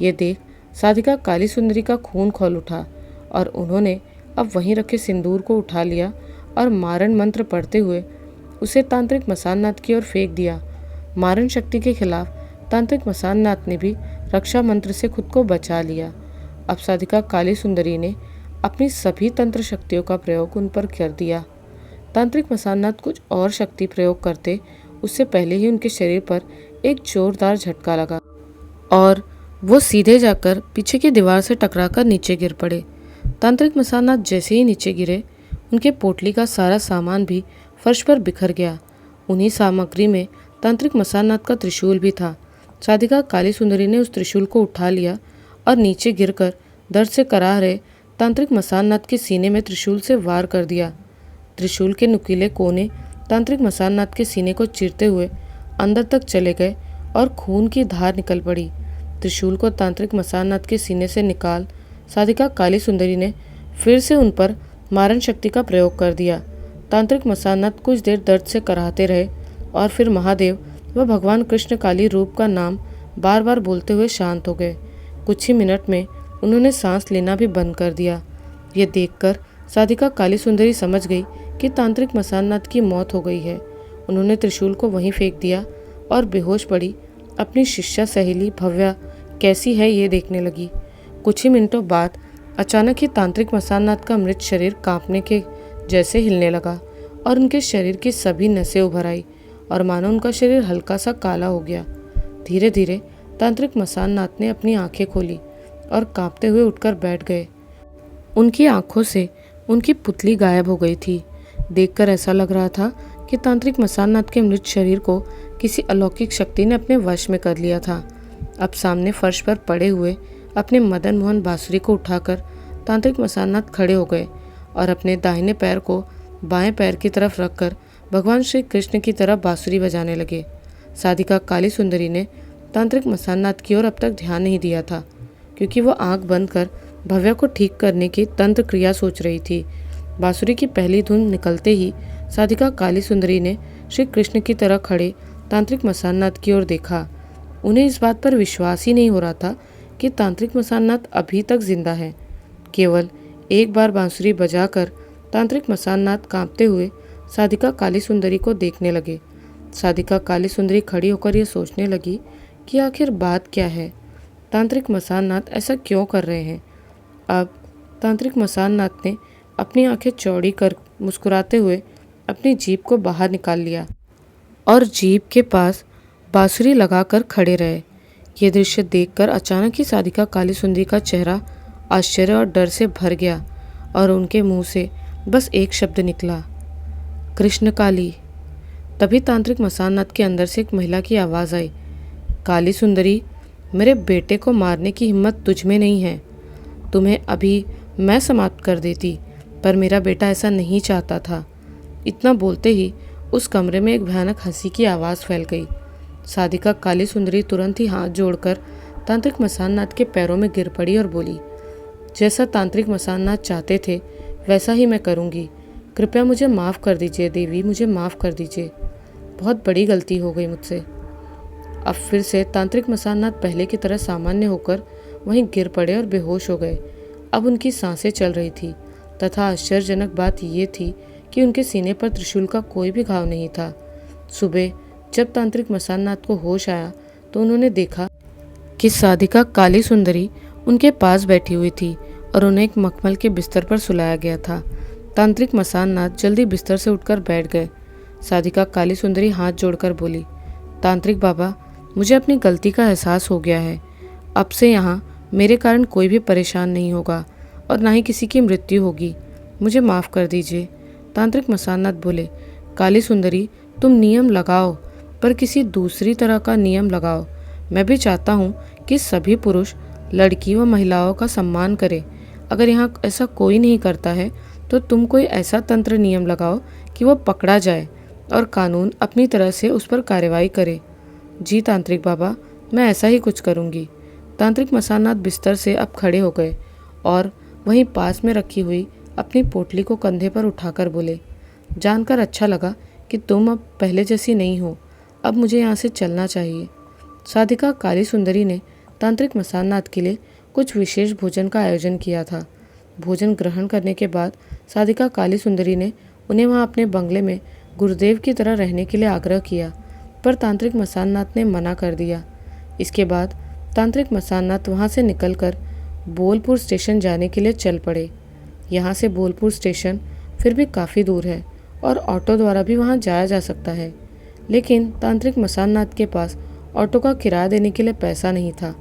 ये देख साधिका काली सुंदरी का खून खौल उठा और उन्होंने अब वहीं रखे सिंदूर को उठा लिया और मारण मंत्र पढ़ते हुए उसे तांत्रिक मसाननाथ की ओर फेंक दिया। मारण शक्ति के खिलाफ तांत्रिक मसाननाथ ने भी रक्षा मंत्र से खुद को बचा लिया। अब साधिका काली सुंदरी ने अपनी सभी तंत्र शक्तियों का प्रयोग उन पर कर दिया। तांत्रिक मसाननाथ कुछ और शक्ति प्रयोग करते उससे पहले ही उनके शरीर पर एक जोरदार झटका लगा और वो सीधे जाकर पीछे की दीवार से टकराकर नीचे गिर पड़े। तांत्रिक मसाननाथ जैसे ही नीचे गिरे, उनके पोटली का सारा सामान भी फर्श पर बिखर गया। उन्हीं सामग्री में तांत्रिक मसाननाथ का त्रिशूल भी था। साधिका काली सुंदरी ने उस त्रिशूल को उठा लिया और नीचे गिरकर दर्द से कराह रहे तांत्रिक मसाननाथ के सीने में त्रिशूल से वार कर दिया। त्रिशूल के नुकीले कोने तांत्रिक मसाननाथ के सीने को चीरते हुए अंदर तक चले गए और खून की धार निकल पड़ी। त्रिशूल को तांत्रिक मसाननाथ के सीने से निकाल साधिका काली सुंदरी ने फिर से उन पर मारण शक्ति का प्रयोग कर दिया। तांत्रिक मसाननाथ कुछ देर दर्द से कराहते रहे और फिर महादेव व भगवान कृष्ण काली रूप का नाम बार बार बोलते हुए शांत हो गए। कुछ ही मिनट में उन्होंने सांस लेना भी बंद कर दिया। ये देखकर साधिका काली सुंदरी समझ गई कि तांत्रिक मसाननाथ की मौत हो गई है। उन्होंने त्रिशूल को वहीं फेंक दिया और बेहोश पड़ी अपनी शिष्या सहेली भव्या कैसी है ये देखने लगी। कुछ ही मिनटों बाद अचानक ही तांत्रिक मसाननाथ का मृत शरीर कांपने के जैसे हिलने लगा और उनके शरीर की सभी नसें उभर आई और मानो उनका शरीर हल्का सा काला हो गया। धीरे धीरे तांत्रिक मसाननाथ ने अपनी आंखें खोली और कांपते हुए उठकर बैठ गए। उनकी आंखों से उनकी पुतली गायब हो गई थी। देखकर ऐसा लग रहा था कि तांत्रिक मसाननाथ के मृत शरीर को किसी अलौकिक शक्ति ने अपने वश में कर लिया था। अब सामने फर्श पर पड़े हुए अपने मदन मोहन बांसुरी को उठाकर तांत्रिक मसाननाथ खड़े हो गए और अपने दाहिने पैर को बाएं पैर की तरफ रखकर भगवान श्री कृष्ण की तरफ बांसुरी बजाने लगे। साधिका काली सुंदरी ने तांत्रिक मसाननाथ की ओर अब तक ध्यान नहीं दिया था, क्योंकि वो आंख बंद कर भव्या को ठीक करने की तंत्र क्रिया सोच रही थी। बांसुरी की पहली धुन निकलते ही साधिका काली सुंदरी ने श्री कृष्ण की तरह खड़े तांत्रिक मसाननाथ की ओर देखा। उन्हें इस बात पर विश्वास ही नहीं हो रहा था कि तांत्रिक मसाननाथ अभी तक जिंदा है। केवल एक बार बांसुरी बजाकर तांत्रिक मसाननाथ कांपते हुए साधिका काली सुंदरी को देखने लगे। साधिका काली सुंदरी खड़ी होकर ये सोचने लगी कि आखिर बात क्या है, तांत्रिक मसाननाथ ऐसा क्यों कर रहे हैं। अब तांत्रिक मसाननाथ ने अपनी आंखें चौड़ी कर मुस्कुराते हुए अपनी जीभ को बाहर निकाल लिया और जीभ के पास बांसुरी लगाकर खड़े रहे। ये दृश्य देखकर अचानक ही साधिका काली सुंदरी का चेहरा आश्चर्य और डर से भर गया और उनके मुंह से बस एक शब्द निकला, कृष्ण काली। तभी तांत्रिक मसाननाथ के अंदर से एक महिला की आवाज़ आई, काली सुंदरी, मेरे बेटे को मारने की हिम्मत तुझ में नहीं है। तुम्हें अभी मैं समाप्त कर देती, पर मेरा बेटा ऐसा नहीं चाहता था। इतना बोलते ही उस कमरे में एक भयानक हंसी की आवाज़ फैल गई। साधिका काली सुंदरी तुरंत ही हाथ जोड़कर तांत्रिक मसाननाथ के पैरों में गिर पड़ी और बोली, जैसा तांत्रिक मसाननाथ चाहते थे वैसा ही मैं करूँगी। कृपया मुझे माफ़ कर दीजिए देवी, मुझे माफ़ कर दीजिए। बहुत बड़ी गलती हो गई मुझसे। अब फिर से तांत्रिक मसाननाथ पहले की तरह सामान्य होकर वहीं गिर पड़े और बेहोश हो गए। अब उनकी सांसें चल रही थी तथा आश्चर्यजनक बात ये थी कि उनके सीने पर त्रिशूल का कोई भी घाव नहीं था। सुबह जब तांत्रिक मसाननाथ को होश आया तो उन्होंने देखा कि साधिका काली सुंदरी उनके पास बैठी हुई थी और उन्हें एक मखमल के बिस्तर पर सुलाया गया था। तांत्रिक मसाननाथ जल्दी बिस्तर से उठकर बैठ गए। साधिका काली सुंदरी हाथ जोड़कर बोली, तांत्रिक बाबा, मुझे अपनी गलती का एहसास हो गया है। अब से यहाँ मेरे कारण कोई भी परेशान नहीं होगा और ना ही किसी की मृत्यु होगी। मुझे माफ़ कर दीजिए। तांत्रिक मसाननाथ बोले, काली सुंदरी, तुम नियम लगाओ, पर किसी दूसरी तरह का नियम लगाओ। मैं भी चाहता हूँ कि सभी पुरुष लड़की व महिलाओं का सम्मान करें। अगर यहाँ ऐसा कोई नहीं करता है तो तुम कोई ऐसा तंत्र नियम लगाओ कि वो पकड़ा जाए और कानून अपनी तरह से उस पर कार्रवाई करे। जी तांत्रिक बाबा, मैं ऐसा ही कुछ करूँगी। तांत्रिक मसाननाथ बिस्तर से अब खड़े हो गए और वहीं पास में रखी हुई अपनी पोटली को कंधे पर उठाकर बोले, जानकर अच्छा लगा कि तुम अब पहले जैसी नहीं हो। अब मुझे यहाँ से चलना चाहिए। साधिका काली सुंदरी ने तांत्रिक मसाननाथ के लिए कुछ विशेष भोजन का आयोजन किया था। भोजन ग्रहण करने के बाद साधिका काली सुंदरी ने उन्हें वहाँ अपने बंगले में गुरुदेव की तरह रहने के लिए आग्रह किया, पर तांत्रिक मसाननाथ ने मना कर दिया। इसके बाद तांत्रिक मसाननाथ वहाँ से निकलकर बोलपुर स्टेशन जाने के लिए चल पड़े। यहाँ से बोलपुर स्टेशन फिर भी काफ़ी दूर है और ऑटो द्वारा भी वहाँ जाया जा सकता है, लेकिन तांत्रिक मसाननाथ के पास ऑटो का किराया देने के लिए पैसा नहीं था।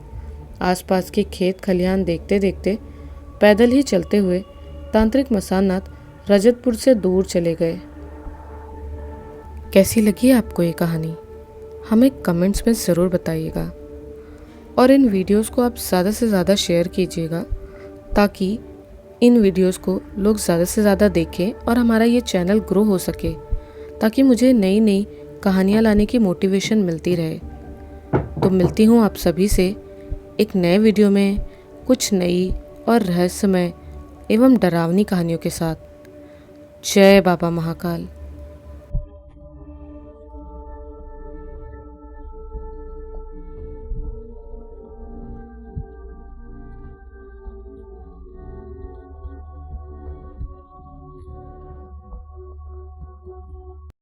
आसपास के खेत खलिहान देखते देखते पैदल ही चलते हुए तांत्रिक मसाननाथ रजतपुर से दूर चले गए। कैसी लगी आपको ये कहानी? हमें कमेंट्स में ज़रूर बताइएगा और इन वीडियोस को आप ज़्यादा से ज़्यादा शेयर कीजिएगा ताकि इन वीडियोस को लोग ज़्यादा से ज़्यादा देखें और हमारा ये चैनल ग्रो हो सके, ताकि मुझे नई नई कहानियाँ लाने की मोटिवेशन मिलती रहे। तो मिलती हूँ आप सभी से एक नए वीडियो में कुछ नई और रहस्यमय एवं डरावनी कहानियों के साथ। जय बाबा महाकाल।